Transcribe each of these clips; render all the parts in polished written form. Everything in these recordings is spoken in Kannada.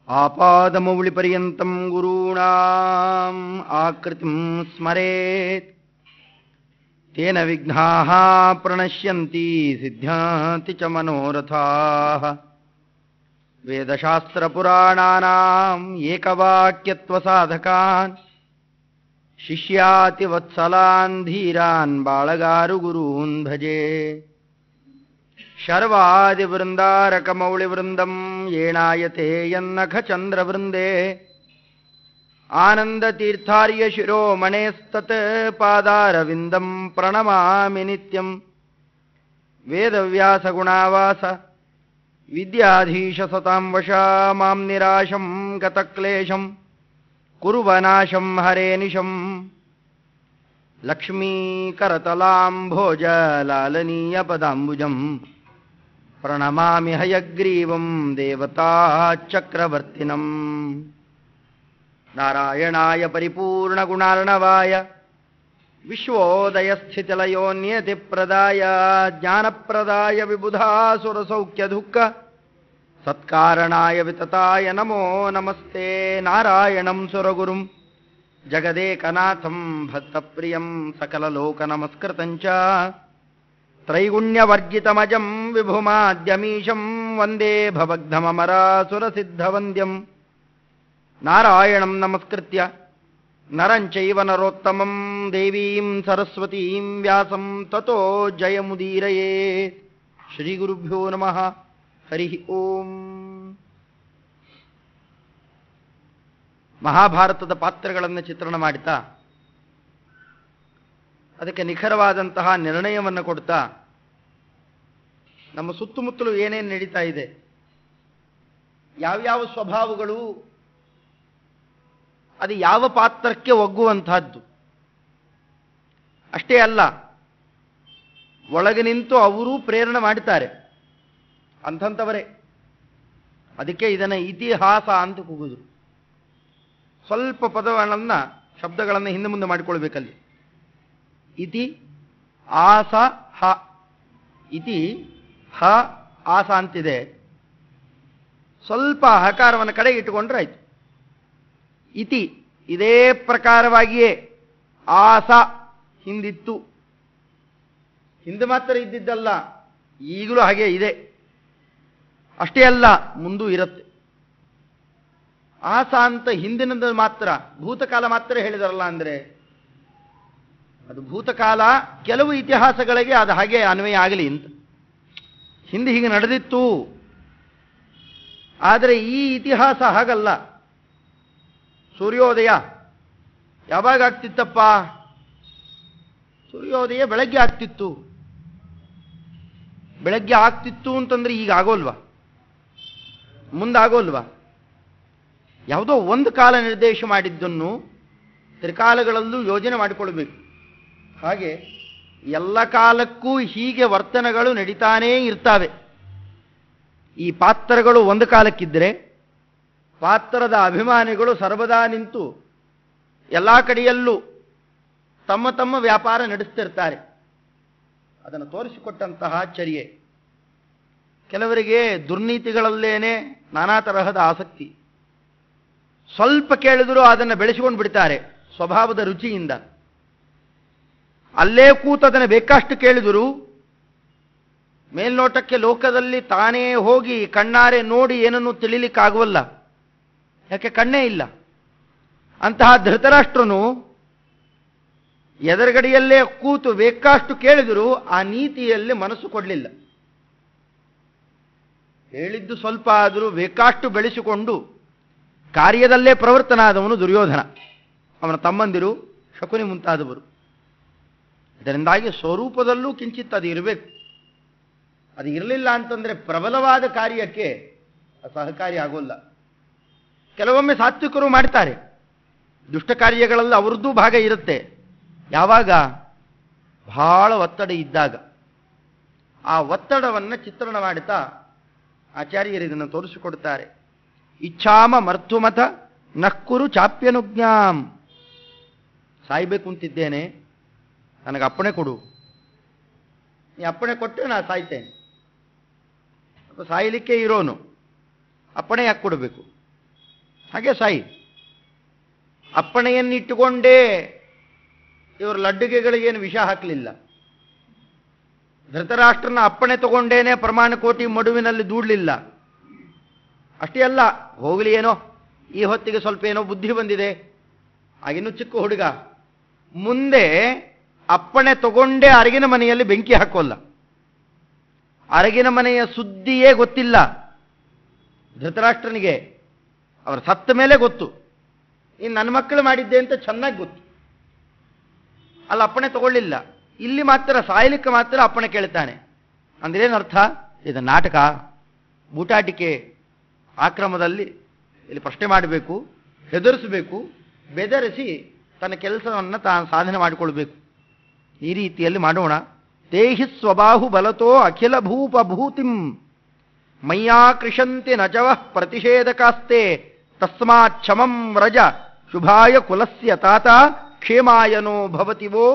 ಆಪಾದಮೌಳಿಪರ್ಯಂತಂ ಗುರುಣಾಂ ಆಕೃತಿಂ ಸ್ಮರೇತ್ ತೇನ ವಿಘ್ನಾಃ ಪ್ರಣಶ್ಯಂತಿ ಸಿದ್ಧ್ಯಂತಿ ಚ ಮನೋರಥಾಃ. ವೇದಶಾಸ್ತ್ರಪುರಾಣಾನಾಂ ಏಕವಾಕ್ಯತ್ವಸಾಧಕಾನ್ ಶಿಷ್ಯಾತಿ ವತ್ಸಲಾನ್ ಧೀರಾನ್ ಬಾಳಗಾರು ಗುರೂನ್ ಭಜೆ. ಶರ್ವಾದಿವೃಂದಾರಕಮೌಳಿವೃಂದಂ ಏಣಾಯತೆ ಯನ್ನಖ ಚಂದ್ರವೃಂದೇ ಆನಂದತೀರ್ಥಾರ್ಯ ಶಿರೋಮಣೇಸ್ತತ್ ಪಾದಾರವಿಂದಂ ಪ್ರಣಮಾಮಿ ನಿತ್ಯಂ. ವೇದವ್ಯಾಸಗುಣಾವಾಸ ವಿದ್ಯಾಧೀಶ ಸತಾಂ ವಶ ಮಾಂ ನಿರಾಶಂ ಗತಕ್ಲೇಶಂ ಕುರುವನಾಶಂ ಹರೇ ನಿಶಂ. ಲಕ್ಷ್ಮೀಕರತಲಾಂಭೋಜ ಲಾಲನೀಯ ಪದಾಂಬುಜಂ ಪ್ರಣಮಾಮಿ ಹಯಗ್ರೀವಂ ದೇವತಾ ಚಕ್ರವರ್ತಿನಂ. ನಾರಾಯಣಾಯ ಪರಿಪೂರ್ಣಗುಣಾರ್ಣವಾಯ ವಿಶ್ವೋದಯಸ್ಥಿತಿಲಯೋನ್ಯತಿಪ್ರದಾಯ ಜ್ಞಾನಪ್ರದಾಯ ವಿಬುಧಾಸುರಸೌಖ್ಯದುಃಖ ಸತ್ಕಾರಣಾಯ ವಿತತಾಯ ನಮೋ ನಮಸ್ತೆ. ನಾರಾಯಣಂ ಸುರಗುರುಂ ಜಗದೇಕನಾಥಂ ಭಕ್ತಪ್ರಿಯಂ ಸಕಲಲೋಕನಮಸ್ಕೃತಂಚ ತ್ರೈಗುಣ್ಯವರ್ಜಿತಮಜಂ ವಿಭುಮಾದ್ಯಮೀಶಂ ವಂದೇ ಭವಗ್ಧಮರಾಸುರಸಿದ್ಧವಂದ್ಯಂ. ನಾರಾಯಣಂ ನಮಸ್ಕೃತ್ಯ ನರಂಚೈವ ನರೋತ್ತಮಂ ದೇವೀಂ ಸರಸ್ವತೀಂ ವ್ಯಾಸಂ ತತೋ ಜಯಮುದೀರಯೇ. ಶ್ರೀಗುರುಭ್ಯೋ ನಮಃ. ಹರಿ ಓಂ. ಮಹಾಭಾರತದ ಪಾತ್ರಗಳನ್ನು ಚಿತ್ರಣ ಮಾಡುತ್ತಾ ಅದಕ್ಕೆ ನಿಖರವಾದಂತಹ ನಿರ್ಣಯವನ್ನು ಕೊಡ್ತಾ ನಮ್ಮ ಸುತ್ತಮುತ್ತಲು ಏನೇನು ನಡೀತಾ ಇದೆ, ಯಾವ್ಯಾವ ಸ್ವಭಾವಗಳು ಅದು ಯಾವ ಪಾತ್ರಕ್ಕೆ ಒಗ್ಗುವಂತಹದ್ದು ಅಷ್ಟೇ ಅಲ್ಲ, ಒಳಗೆ ನಿಂತು ಅವರೂ ಪ್ರೇರಣೆ ಮಾಡ್ತಾರೆ ಅಂಥವರೇ. ಅದಕ್ಕೆ ಇದನ್ನು ಇತಿಹಾಸ ಅಂತ ಕೂಗುದು. ಸ್ವಲ್ಪ ಪದಗಳನ್ನು ಶಬ್ದಗಳನ್ನು ಹಿಂದೆ ಮುಂದೆ ಮಾಡಿಕೊಳ್ಬೇಕಲ್ಲಿ. ಇತಿ ಆಸ ಹ, ಇತಿ ಹ ಆಸ ಅಂತಿದೆ. ಸ್ವಲ್ಪ ಹಕಾರವನ್ನು ಕಡೆಗೆ ಇಟ್ಟುಕೊಂಡ್ರೆ ಆಯ್ತು. ಇತಿ ಇದೇ ಪ್ರಕಾರವಾಗಿಯೇ ಆಸ ಹಿಂದಿತ್ತು, ಹಿಂದೆ ಮಾತ್ರ ಇದ್ದಿದ್ದಲ್ಲ, ಈಗಲೂ ಹಾಗೆ ಇದೆ. ಅಷ್ಟೇ ಅಲ್ಲ, ಮುಂದೂ ಇರುತ್ತೆ. ಆಸ ಅಂತ ಹಿಂದಿನದು ಮಾತ್ರ, ಭೂತಕಾಲ ಮಾತ್ರ ಹೇಳಿದಾರಲ್ಲ ಅಂದರೆ ಅದು ಭೂತಕಾಲ. ಕೆಲವು ಇತಿಹಾಸಗಳಿಗೆ ಅದು ಹಾಗೆ ಅನ್ವಯ ಆಗಲಿ ಅಂತ, ಹಿಂದೆ ಹೀಗೆ ನಡೆದಿತ್ತು. ಆದರೆ ಈ ಇತಿಹಾಸ ಹಾಗಲ್ಲ. ಸೂರ್ಯೋದಯ ಯಾವಾಗ ಆಗ್ತಿತ್ತಪ್ಪ? ಸೂರ್ಯೋದಯ ಬೆಳಗ್ಗೆ ಆಗ್ತಿತ್ತು. ಬೆಳಗ್ಗೆ ಆಗ್ತಿತ್ತು ಅಂತಂದ್ರೆ ಈಗ ಆಗೋಲ್ವಾ? ಮುಂದಾಗೋಲ್ವಾ? ಯಾವುದೋ ಒಂದು ಕಾಲ ನಿರ್ದೇಶ ಮಾಡಿದ್ದನ್ನು ತ್ರಿಕಾಲಗಳಲ್ಲೂ ಯೋಜನೆ ಮಾಡಿಕೊಳ್ಬೇಕು. ಹಾಗೆ ಎಲ್ಲ ಕಾಲಕ್ಕೂ ಹೀಗೆ ವರ್ತನೆಗಳು ನಡೀತಾನೇ ಇರ್ತಾವೆ. ಈ ಪಾತ್ರಗಳು ಒಂದು ಕಾಲಕ್ಕಿದ್ದರೆ ಪಾತ್ರದ ಅಭಿಮಾನಿಗಳು ಸರ್ವದಾ ನಿಂತು ಎಲ್ಲ ಕಡೆಯಲ್ಲೂ ತಮ್ಮ ತಮ್ಮ ವ್ಯಾಪಾರ ನಡೆಸ್ತಿರ್ತಾರೆ. ಅದನ್ನು ತೋರಿಸಿಕೊಟ್ಟಂತಹ ಚರ್ಯೆ. ಕೆಲವರಿಗೆ ದುರ್ನೀತಿಗಳಲ್ಲೇನೆ ನಾನಾ ತರಹದ ಆಸಕ್ತಿ. ಸ್ವಲ್ಪ ಕೇಳಿದರೂ ಅದನ್ನು ಬೆಳೆಸಿಕೊಂಡು ಬಿಡ್ತಾರೆ ಸ್ವಭಾವದ ರುಚಿಯಿಂದ. ಅಲ್ಲೇ ಕೂತು ಅದನ್ನು ಬೇಕಷ್ಟು ಕೇಳಿದರೂ ಮೇಲ್ನೋಟಕ್ಕೆ ಲೋಕದಲ್ಲಿ ತಾನೇ ಹೋಗಿ ಕಣ್ಣಾರೆ ನೋಡಿ ಏನನ್ನೂ ತಿಳಿಲಿಕ್ಕಾಗುವಲ್ಲ. ಯಾಕೆ? ಕಣ್ಣೇ ಇಲ್ಲ. ಅಂತಹ ಧೃತರಾಷ್ಟ್ರನು ಎದುರುಗಡೆಯಲ್ಲೇ ಕೂತು ಬೇಕಷ್ಟು ಕೇಳಿದರೂ ಆ ನೀತಿಯಲ್ಲಿ ಮನಸ್ಸು ಕೊಡಲಿಲ್ಲ. ಹೇಳಿದ್ದು ಸ್ವಲ್ಪ ಆದರೂ ಬೇಕಷ್ಟು ಬೆಳೆಸಿಕೊಂಡು ಕಾರ್ಯದಲ್ಲೇ ಪ್ರವರ್ತನಾದವನು ದುರ್ಯೋಧನ, ಅವನ ತಮ್ಮಂದಿರು ಶಕುನಿ ಮುಂತಾದವರು. ಇದರಿಂದಾಗಿ ಸ್ವರೂಪದಲ್ಲೂ ಕಿಂಚಿತ್ ಅದು ಇರಬೇಕು. ಅದು ಇರಲಿಲ್ಲ ಅಂತಂದರೆ ಪ್ರಬಲವಾದ ಕಾರ್ಯಕ್ಕೆ ಸಹಕಾರಿ ಆಗೋಲ್ಲ. ಕೆಲವೊಮ್ಮೆ ಸಾತ್ವಿಕರು ಮಾಡ್ತಾರೆ, ದುಷ್ಟ ಕಾರ್ಯಗಳಲ್ಲಿ ಅವರದ್ದೂ ಭಾಗ ಇರುತ್ತೆ. ಯಾವಾಗ? ಬಹಳ ಒತ್ತಡ ಇದ್ದಾಗ. ಆ ಒತ್ತಡವನ್ನು ಚಿತ್ರಣ ಮಾಡುತ್ತಾ ಆಚಾರ್ಯರು ಇದನ್ನು ತೋರಿಸಿಕೊಡ್ತಾರೆ. ಇಚ್ಛಾಮ ಮರ್ತುಮಥ ನಕ್ಕುರು ಚಾಪ್ಯನುಜ್ಞಾಂ. ಸಾಯ್ಬೇಕು ಅಂತಿದ್ದೇನೆ, ನನಗೆ ಅಪ್ಪಣೆ ಕೊಡು. ನೀ ಅಪ್ಪಣೆ ಕೊಟ್ಟರೆ ನಾನು ಸಾಯ್ತೇನೆ. ಸಾಯಲಿಕ್ಕೆ ಇರೋನು ಅಪ್ಪಣೆ ಯಾಕೆ ಕೊಡಬೇಕು? ಹಾಗೆ ಸಾಯಿ. ಅಪ್ಪಣೆಯನ್ನಿಟ್ಟುಕೊಂಡೇ ಇವರು ಲಡ್ಡುಗೆಗಳಿಗೇನು ವಿಷ ಹಾಕಲಿಲ್ಲ. ಧೃತರಾಷ್ಟ್ರನ ಅಪ್ಪಣೆ ತಗೊಂಡೇನೆ ಪ್ರಮಾಣ ಕೋಟಿ ಮಡುವಿನಲ್ಲಿ ದೂಡಲಿಲ್ಲ. ಅಷ್ಟೇ ಅಲ್ಲ, ಹೋಗಲಿ ಏನೋ ಈ ಹೊತ್ತಿಗೆ ಸ್ವಲ್ಪ ಏನೋ ಬುದ್ಧಿ ಬಂದಿದೆ, ಆಗಿನ್ನೂ ಚಿಕ್ಕ ಹುಡುಗ, ಮುಂದೆ ಅಪ್ಪಣೆ ತಗೊಂಡೇ ಅರಗಿನ ಮನೆಯಲ್ಲಿ ಬೆಂಕಿ ಹಾಕೋಲ್ಲ. ಅರಗಿನ ಮನೆಯ ಸುದ್ದಿಯೇ ಗೊತ್ತಿಲ್ಲ ಧೃತರಾಷ್ಟ್ರನಿಗೆ. ಅವರ ಸತ್ತ ಮೇಲೆ ಗೊತ್ತು. ಇನ್ನು ನನ್ನ ಮಕ್ಕಳು ಮಾಡಿದ್ದೆ ಅಂತ ಚೆನ್ನಾಗಿ ಗೊತ್ತು. ಅಲ್ಲಿ ಅಪ್ಪಣೆ ತಗೊಳ್ಳಿಲ್ಲ. ಇಲ್ಲಿ ಮಾತ್ರ ಸಾಯಲಿಕ್ಕೆ ಮಾತ್ರ ಅಪ್ಪಣೆ ಕೇಳ್ತಾನೆ. ಅಂದ್ರೇನರ್ಥ? ಇದು ನಾಟಕ, ಬೂಟಾಟಿಕೆ, ಆಕ್ರಮದಲ್ಲಿ ಇಲ್ಲಿ ಪ್ರಶ್ನೆ ಮಾಡಬೇಕು, ಹೆದರಿಸಬೇಕು, ಬೆದರಿಸಿ ತನ್ನ ಕೆಲಸವನ್ನು ತಾನು ಸಾಧನೆ ಮಾಡಿಕೊಳ್ಬೇಕು. ಈ ರೀತಿಯಲ್ಲಿ ಮಾಡೋಣ. ತೇಹಿ ಸ್ವಬಾಹು ಬಲತೋ ಅಖಿಲ ಭೂಪಭೂತಿಂ ಮಯ್ಯಾ ಕೃಷಂತಿ ನಚವಃ ಪ್ರತಿಷೇಧಕಾಸ್ತೆ ತಸ್ಮಾತ್ ಕ್ಷಮಂ ವ್ರಜ ಶುಭಾಯ ಕುಲಸ್ಯ ತಾತ ಕ್ಷೇಮಾಯನೋ ಭವತಿವೋ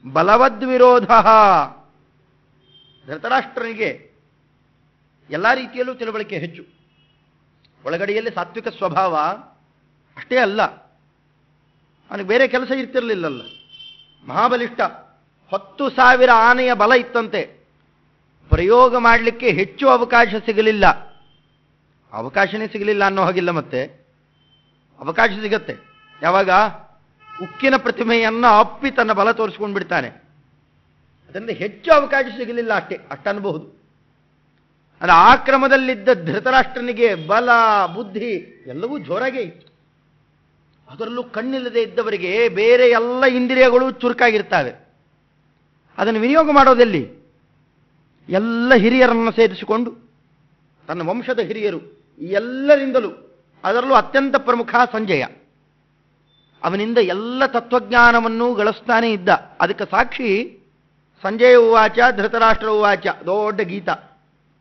ಬಲವದ್ವಿರೋಧ. ಧೃತರಾಷ್ಟ್ರನಿಗೆ ಎಲ್ಲ ರೀತಿಯಲ್ಲೂ ತಿಳುವಳಿಕೆ ಹೆಚ್ಚು. ಒಳಗಡೆಯಲ್ಲಿ ಸಾತ್ವಿಕ ಸ್ವಭಾವ. ಅಷ್ಟೇ ಅಲ್ಲ, ಅವನಿಗೆ ಬೇರೆ ಕೆಲಸ ಇರ್ತಿರಲಿಲ್ಲಲ್ಲ. ಮಹಾಬಲಿಷ್ಠ. 10,000 ಆನೆಯ ಬಲ ಇತ್ತಂತೆ. ಪ್ರಯೋಗ ಮಾಡಲಿಕ್ಕೆ ಹೆಚ್ಚು ಅವಕಾಶ ಸಿಗಲಿಲ್ಲ. ಅವಕಾಶನೇ ಸಿಗಲಿಲ್ಲ ಅನ್ನೋ ಹಾಗಿಲ್ಲ. ಮತ್ತೆ ಅವಕಾಶ ಸಿಗತ್ತೆ ಯಾವಾಗ? ಉಕ್ಕಿನ ಪ್ರತಿಮೆಯನ್ನು ಅಪ್ಪಿ ತನ್ನ ಬಲ ತೋರಿಸ್ಕೊಂಡು ಬಿಡ್ತಾನೆ. ಅದರಿಂದ ಹೆಚ್ಚು ಅವಕಾಶ ಸಿಗಲಿಲ್ಲ, ಅಷ್ಟನ್ನಬಹುದು. ಅಂದರೆ ಆ ಕ್ರಮದಲ್ಲಿದ್ದ ಧೃತರಾಷ್ಟ್ರನಿಗೆ ಬಲ, ಬುದ್ಧಿ ಎಲ್ಲವೂ ಜೋರಾಗೇ ಇತ್ತು. ಅದರಲ್ಲೂ ಕಣ್ಣಿಲ್ಲದೆ ಇದ್ದವರಿಗೆ ಬೇರೆ ಎಲ್ಲ ಇಂದ್ರಿಯಗಳು ಚುರುಕಾಗಿರ್ತವೆ. ಅದನ್ನು ವಿನಿಯೋಗ ಮಾಡೋದೆಲ್ಲಿ? ಎಲ್ಲ ಹಿರಿಯರನ್ನು ಸೇರಿಸಿಕೊಂಡು, ತನ್ನ ವಂಶದ ಹಿರಿಯರು ಎಲ್ಲರಿಂದಲೂ, ಅದರಲ್ಲೂ ಅತ್ಯಂತ ಪ್ರಮುಖ ಸಂಜಯ, ಅವನಿಂದ ಎಲ್ಲ ತತ್ವಜ್ಞಾನವನ್ನು ಗಳಿಸ್ತಾನೆ ಇದ್ದ. ಅದಕ್ಕೆ ಸಾಕ್ಷಿ ಸಂಜಯ ಉವಾಚ ಧೃತರಾಷ್ಟ್ರ ಉವಾಚ, ದೊಡ್ಡ ಗೀತ.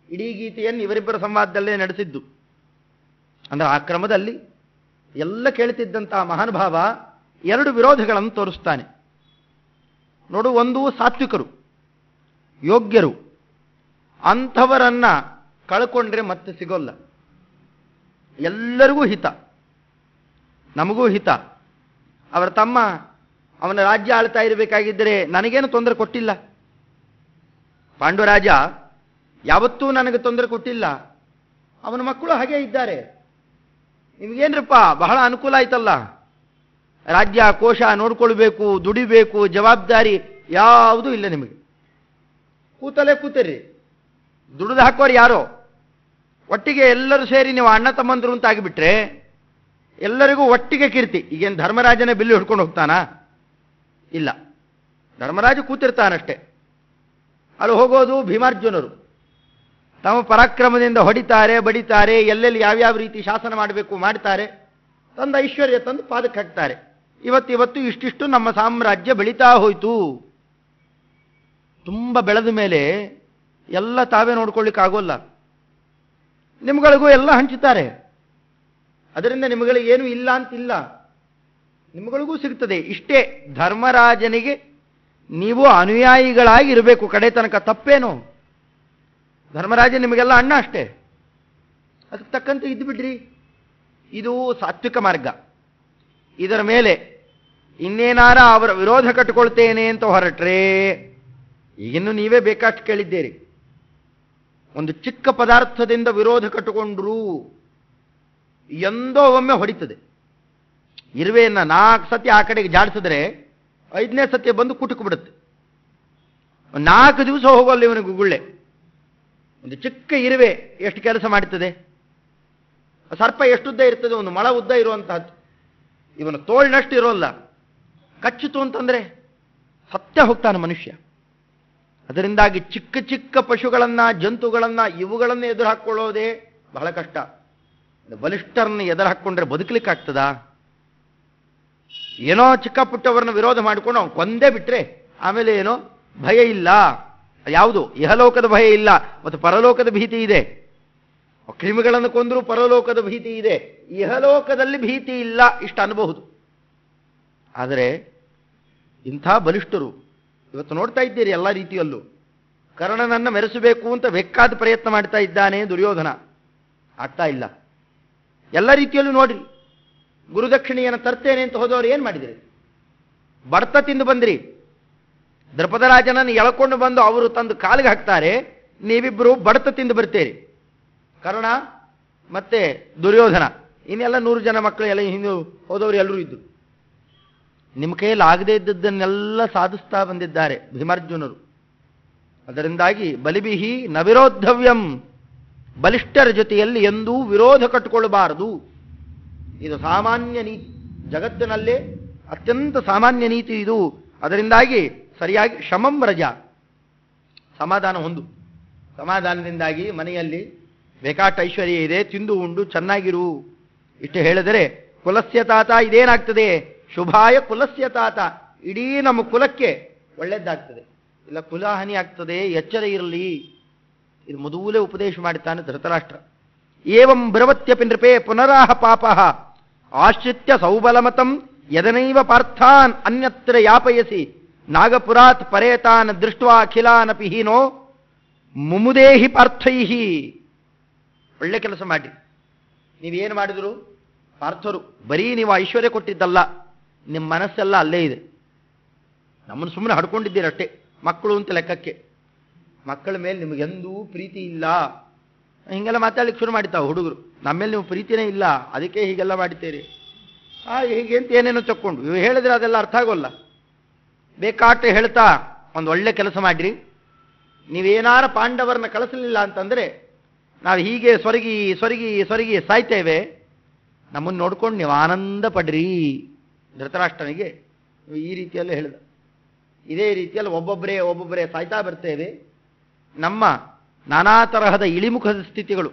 ಇಡೀ ಗೀತೆಯನ್ನು ಇವರಿಬ್ಬರ ಸಂವಾದದಲ್ಲೇ ನಡೆಸಿದ್ದು. ಅಂದರೆ ಆ ಕ್ರಮದಲ್ಲಿ ಎಲ್ಲ ಕೇಳುತ್ತಿದ್ದಂತಹ ಮಹಾನುಭಾವ 2 ವಿರೋಧಗಳನ್ನು ತೋರಿಸ್ತಾನೆ ನೋಡು. ಒಂದು ಸಾತ್ವಿಕರು, ಯೋಗ್ಯರು, ಅಂಥವರನ್ನ ಕಳ್ಕೊಂಡ್ರೆ ಮತ್ತೆ ಸಿಗೋಲ್ಲ. ಎಲ್ಲರಿಗೂ ಹಿತ, ನಮಗೂ ಹಿತ. ಅವರ ತಮ್ಮ ಅವನ ರಾಜ್ಯ ಆಳ್ತಾ ಇರಬೇಕಾಗಿದ್ದರೆ ನನಗೇನು ತೊಂದರೆ ಕೊಟ್ಟಿಲ್ಲ. ಪಾಂಡುರಾಜ ಯಾವತ್ತೂ ನನಗೆ ತೊಂದರೆ ಕೊಟ್ಟಿಲ್ಲ. ಅವನ ಮಕ್ಕಳು ಹಾಗೇ ಇದ್ದಾರೆ. ನಿಮಗೇನ್ರಪ್ಪ ಬಹಳ ಅನುಕೂಲ ಆಯ್ತಲ್ಲ. ರಾಜ್ಯ ಕೋಶ ನೋಡ್ಕೊಳ್ಬೇಕು, ದುಡಿಬೇಕು, ಜವಾಬ್ದಾರಿ ಯಾವುದೂ ಇಲ್ಲ ನಿಮಗೆ. ಕೂತಲೇ ಕೂತಿರಿ. ದುಡಿದು ಹಾಕೋರು ಯಾರೋ. ಒಟ್ಟಿಗೆ ಎಲ್ಲರೂ ಸೇರಿ ನೀವು ಅಣ್ಣ ತಮ್ಮಂದರು ಅಂತ ಆಗಿಬಿಟ್ರೆ ಎಲ್ಲರಿಗೂ ಒಟ್ಟಿಗೆ ಕೀರ್ತಿ. ಈಗೇನು ಧರ್ಮರಾಜನೇ ಬಿಲ್ಲು ಹಿಡ್ಕೊಂಡು ಹೋಗ್ತಾನಾ? ಇಲ್ಲ, ಧರ್ಮರಾಜ ಕೂತಿರ್ತಾನಷ್ಟೇ. ಅಲ್ಲಿ ಹೋಗೋದು ಭೀಮಾರ್ಜುನರು. ತಮ್ಮ ಪರಾಕ್ರಮದಿಂದ ಹೊಡಿತಾರೆ, ಬಡಿತಾರೆ, ಎಲ್ಲೆಲ್ಲಿ ಯಾವ್ಯಾವ ರೀತಿ ಶಾಸನ ಮಾಡಬೇಕು ಮಾಡ್ತಾರೆ. ತಂದ ಐಶ್ವರ್ಯ ತಂದು ಪಾದಕ್ಕೆ ಹಾಕ್ತಾರೆ. ಇವತ್ತು ಇಷ್ಟಿಷ್ಟು ನಮ್ಮ ಸಾಮ್ರಾಜ್ಯ ಬೆಳೀತಾ ಹೋಯಿತು. ತುಂಬ ಬೆಳೆದ ಮೇಲೆ ಎಲ್ಲ ತಾವೇ ನೋಡ್ಕೊಳ್ಳಿಕ್ಕಾಗೋಲ್ಲ. ನಿಮ್ಗಳಿಗೂ ಎಲ್ಲ ಹಂಚುತ್ತಾರೆ. ಅದರಿಂದ ನಿಮ್ಗಳಿಗೇನು ಇಲ್ಲ ಅಂತಿಲ್ಲ, ನಿಮ್ಗಳಿಗೂ ಸಿಗ್ತದೆ. ಇಷ್ಟೇ, ಧರ್ಮರಾಜನಿಗೆ ನೀವು ಅನುಯಾಯಿಗಳಾಗಿ ಇರಬೇಕು ಕಡೆ ತನಕ. ತಪ್ಪೇನು? ಧರ್ಮರಾಜ ನಿಮಗೆಲ್ಲ ಅಣ್ಣ ಅಷ್ಟೇ. ಅದಕ್ಕೆ ತಕ್ಕಂತೆ ಇದ್ದು ಬಿಡ್ರಿ. ಇದು ಸಾತ್ವಿಕ ಮಾರ್ಗ. ಇದರ ಮೇಲೆ ಇನ್ನೇನಾರ ಅವರ ವಿರೋಧ ಕಟ್ಟಿಕೊಳ್ತೇನೆ ಅಂತ ಹೊರಟ್ರೆ, ಈಗಿನ್ನು ನೀವೇ ಬೇಕಷ್ಟು ಕೇಳಿದ್ದೀರಿ. ಒಂದು ಚಿಕ್ಕ ಪದಾರ್ಥದಿಂದ ವಿರೋಧ ಕಟ್ಟಿಕೊಂಡ್ರೂ ಎಂದೋ ಒಮ್ಮೆ ಹೊಡಿತದೆ. ಇರುವೆಯನ್ನು 4 ಸತಿ ಆ ಕಡೆಗೆ ಜಾಡಿಸಿದ್ರೆ 5ನೇ ಸತಿ ಬಂದು ಕುಟುಕು ಬಿಡುತ್ತೆ. 4 ದಿವಸ ಹೋಗೋಲ್ಲ ಇವನಿಗೆ ಗುಳ್ಳೆ. ಒಂದು ಚಿಕ್ಕ ಇರುವೆ ಎಷ್ಟು ಕೆಲಸ ಮಾಡುತ್ತದೆ? ಸರ್ಪ ಎಷ್ಟುದ್ದ ಇರ್ತದೆ? ಒಂದು ಮೊಳ ಉದ್ದ ಇರುವಂತಹದ್ದು. ಇವನು ತೋಳಿನಷ್ಟು ಇರೋಲ್ಲ. ಕಚ್ಚಿತು ಅಂತಂದ್ರೆ ಸತ್ಯ ಹೋಗ್ತಾನೆ ಮನುಷ್ಯ. ಅದರಿಂದಾಗಿ ಚಿಕ್ಕ ಚಿಕ್ಕ ಪಶುಗಳನ್ನ, ಜಂತುಗಳನ್ನ, ಇವುಗಳನ್ನ ಎದುರು ಹಾಕ್ಕೊಳ್ಳೋದೇ ಬಹಳ ಕಷ್ಟ. ಬಲಿಷ್ಠರನ್ನ ಎದುರು ಹಾಕ್ಕೊಂಡ್ರೆ ಬದುಕಲಿಕ್ಕಾಗ್ತದಾ? ಏನೋ ಚಿಕ್ಕ ಪುಟ್ಟವರನ್ನ ವಿರೋಧ ಮಾಡಿಕೊಂಡು ಅವ್ನು ಕೊಂದೇ ಬಿಟ್ರೆ ಆಮೇಲೆ ಏನೋ ಭಯ ಇಲ್ಲ. ಯಾವುದು? ಇಹಲೋಕದ ಭಯ ಇಲ್ಲ, ಮತ್ತು ಪರಲೋಕದ ಭೀತಿ ಇದೆ. ಕ್ರಿಮಿಗಳನ್ನು ಕೊಂದರೂ ಪರಲೋಕದ ಭೀತಿ ಇದೆ, ಇಹಲೋಕದಲ್ಲಿ ಭೀತಿ ಇಲ್ಲ, ಇಷ್ಟು ಅನ್ನಬಹುದು. ಆದರೆ ಇಂಥ ಬಲಿಷ್ಠರು ಇವತ್ತು ನೋಡ್ತಾ ಇದ್ದೀರಿ ಎಲ್ಲ ರೀತಿಯಲ್ಲೂ. ಕರ್ಣನನ್ನು ಮೆರೆಸಬೇಕು ಅಂತ ಬೇಕಾದ ಪ್ರಯತ್ನ ಮಾಡ್ತಾ ಇದ್ದಾನೆ ದುರ್ಯೋಧನ, ಆಗ್ತಾ ಇಲ್ಲ. ಎಲ್ಲ ರೀತಿಯಲ್ಲೂ ನೋಡ್ರಿ. ಗುರುದಕ್ಷಿಣೆಯನ್ನು ತರ್ತೇನೆ ಅಂತ ಹೋದವರು ಏನು ಮಾಡಿದ್ರಿ? ಬಡ್ತ ತಿಂದು ಬಂದ್ರಿ. ದೃಪದರಾಜನನ್ನು ಎಳ್ಕೊಂಡು ಬಂದು ಅವರು ತಂದು ಕಾಲಿಗೆ ಹಾಕ್ತಾರೆ, ನೀವಿಬ್ಬರು ಬಡ್ತ ತಿಂದು ಬರ್ತೀರಿ. ಕರ್ಣ ಮತ್ತೆ ದುರ್ಯೋಧನ, ಇನ್ನೆಲ್ಲ 100 ಜನ ಮಕ್ಕಳು ಎಲ್ಲ ಹಿಂದೆ ಹೋದವರು ಎಲ್ಲರೂ ಇದ್ದರು. ನಿಮ್ಮ ಕೈಯಲ್ಲಿ ಆಗದೇ ಇದ್ದದ್ದನ್ನೆಲ್ಲ ಸಾಧಿಸ್ತಾ ಬಂದಿದ್ದಾರೆ ಭೀಮಾರ್ಜುನರು. ಅದರಿಂದಾಗಿ ಬಲಿಬಿಹಿ ನವಿರೋಧವ್ಯಂ, ಬಲಿಷ್ಠರ ಜೊತೆಯಲ್ಲಿ ಎಂದೂ ವಿರೋಧ ಕಟ್ಟಿಕೊಳ್ಳಬಾರದು. ಇದು ಸಾಮಾನ್ಯ ನೀತಿ, ಜಗತ್ತಿನಲ್ಲೇ ಅತ್ಯಂತ ಸಾಮಾನ್ಯ ನೀತಿ ಇದು. ಅದರಿಂದಾಗಿ ಸರಿಯಾಗಿ ಶಮಂ ವ್ರಜ, ಸಮಾಧಾನ ಹೊಂದು. ಸಮಾಧಾನದಿಂದಾಗಿ ಮನೆಯಲ್ಲಿ ಬೇಕಾಟ ಐಶ್ವರ್ಯ ಇದೆ, ತಿಂದು ಉಂಡು ಚೆನ್ನಾಗಿರು. ಇಷ್ಟು ಹೇಳಿದರೆ ಕುಲಸ್ಯ ತಾತ ಇದೇನಾಗ್ತದೆ? ಶುಭಾಯ ಕುಲಸ್ಯ ತಾತ, ಇಡೀ ನಮ್ಮ ಕುಲಕ್ಕೆ ಒಳ್ಳೆಯದಾಗ್ತದೆ. ಇಲ್ಲ ಕುಲಹಾನಿ ಆಗ್ತದೆ, ಎಚ್ಚರ ಇರಲಿ. ಇದು ಮೊದಲೇ ಉಪದೇಶ ಮಾಡುತ್ತಾನೆ ಧೃತರಾಷ್ಟ್ರ. ಏವಂ ಬ್ರವತ್ಯಪಿ ನೃಪೇ ಪುನರಾಹ ಪಾಪಃ ಆಶ್ರಿತ್ಯ ಸೌಬಲಮತಂ ಯದನೈವ ಪಾರ್ಥಾನ್ ಅನ್ಯತ್ರ ಯಾಪಯಸಿ ನಾಗಪುರಾತ್ ಪರೇತಾನ್ ದೃಷ್ಟ್ವಾ ಅಖಿಲಾನಪಿ ಹೀನೋ ಮುಮುದೇಹಿ ಪಾರ್ಥೈಹಿ. ಒಳ್ಳೆ ಕೆಲಸ ಮಾಡಿ. ನೀವೇನು ಮಾಡಿದ್ರು ಪಾರ್ಥರು, ಬರೀ ನೀವು ಐಶ್ವರ್ಯ ಕೊಟ್ಟಿದ್ದಲ್ಲ, ನಿಮ್ಮ ಮನಸ್ಸೆಲ್ಲ ಅಲ್ಲೇ ಇದೆ. ನಮ್ಮನ್ನು ಸುಮ್ಮನೆ ಹಡ್ಕೊಂಡಿದ್ದೀರಷ್ಟೇ, ಮಕ್ಕಳು ಅಂತ ಲೆಕ್ಕಕ್ಕೆ. ಮಕ್ಕಳ ಮೇಲೆ ನಿಮಗೆಂದೂ ಪ್ರೀತಿ ಇಲ್ಲ. ಹೀಗೆಲ್ಲ ಮಾತಾಡ್ಲಿಕ್ಕೆ ಶುರು ಮಾಡಿತಾವೆ ಹುಡುಗರು. ನಮ್ಮೇಲೆ ನೀವು ಪ್ರೀತಿನೇ ಇಲ್ಲ, ಅದಕ್ಕೆ ಹೀಗೆಲ್ಲ ಮಾಡಿದ್ದೀರಿ ಹೀಗೆ ಅಂತ ಏನೇನೋ ತಕ್ಕೊಂಡು ಇವು ಹೇಳಿದ್ರೆ ಅದೆಲ್ಲ ಅರ್ಥ ಆಗೋಲ್ಲ. ಬೇಕಾಟ ಹೇಳ್ತಾ ಒಂದು ಒಳ್ಳೆ ಕೆಲಸ ಮಾಡ್ರಿ. ನೀವೇನಾರ ಪಾಂಡವರನ್ನ ಕಳಿಸಲಿಲ್ಲ ಅಂತಂದರೆ ನಾವು ಹೀಗೆ ಸ್ವರ್ಗಿ ಸ್ವರ್ಗಿ ಸ್ವರ್ಗಿ ಸಾಯ್ತೇವೆ, ನಮ್ಮನ್ನು ನೋಡ್ಕೊಂಡು ನೀವು ಆನಂದ ಪಡ್ರಿ. ಧೃತರಾಷ್ಟ್ರನಿಗೆ ಈ ರೀತಿಯಲ್ಲೇ ಹೇಳಿದ. ಇದೇ ರೀತಿಯಲ್ಲಿ ಒಬ್ಬೊಬ್ಬರೇ ಸಾಯ್ತಾ ಬರ್ತೇವೆ. ನಮ್ಮ ನಾನಾ ತರಹದ ಇಳಿಮುಖದ ಸ್ಥಿತಿಗಳು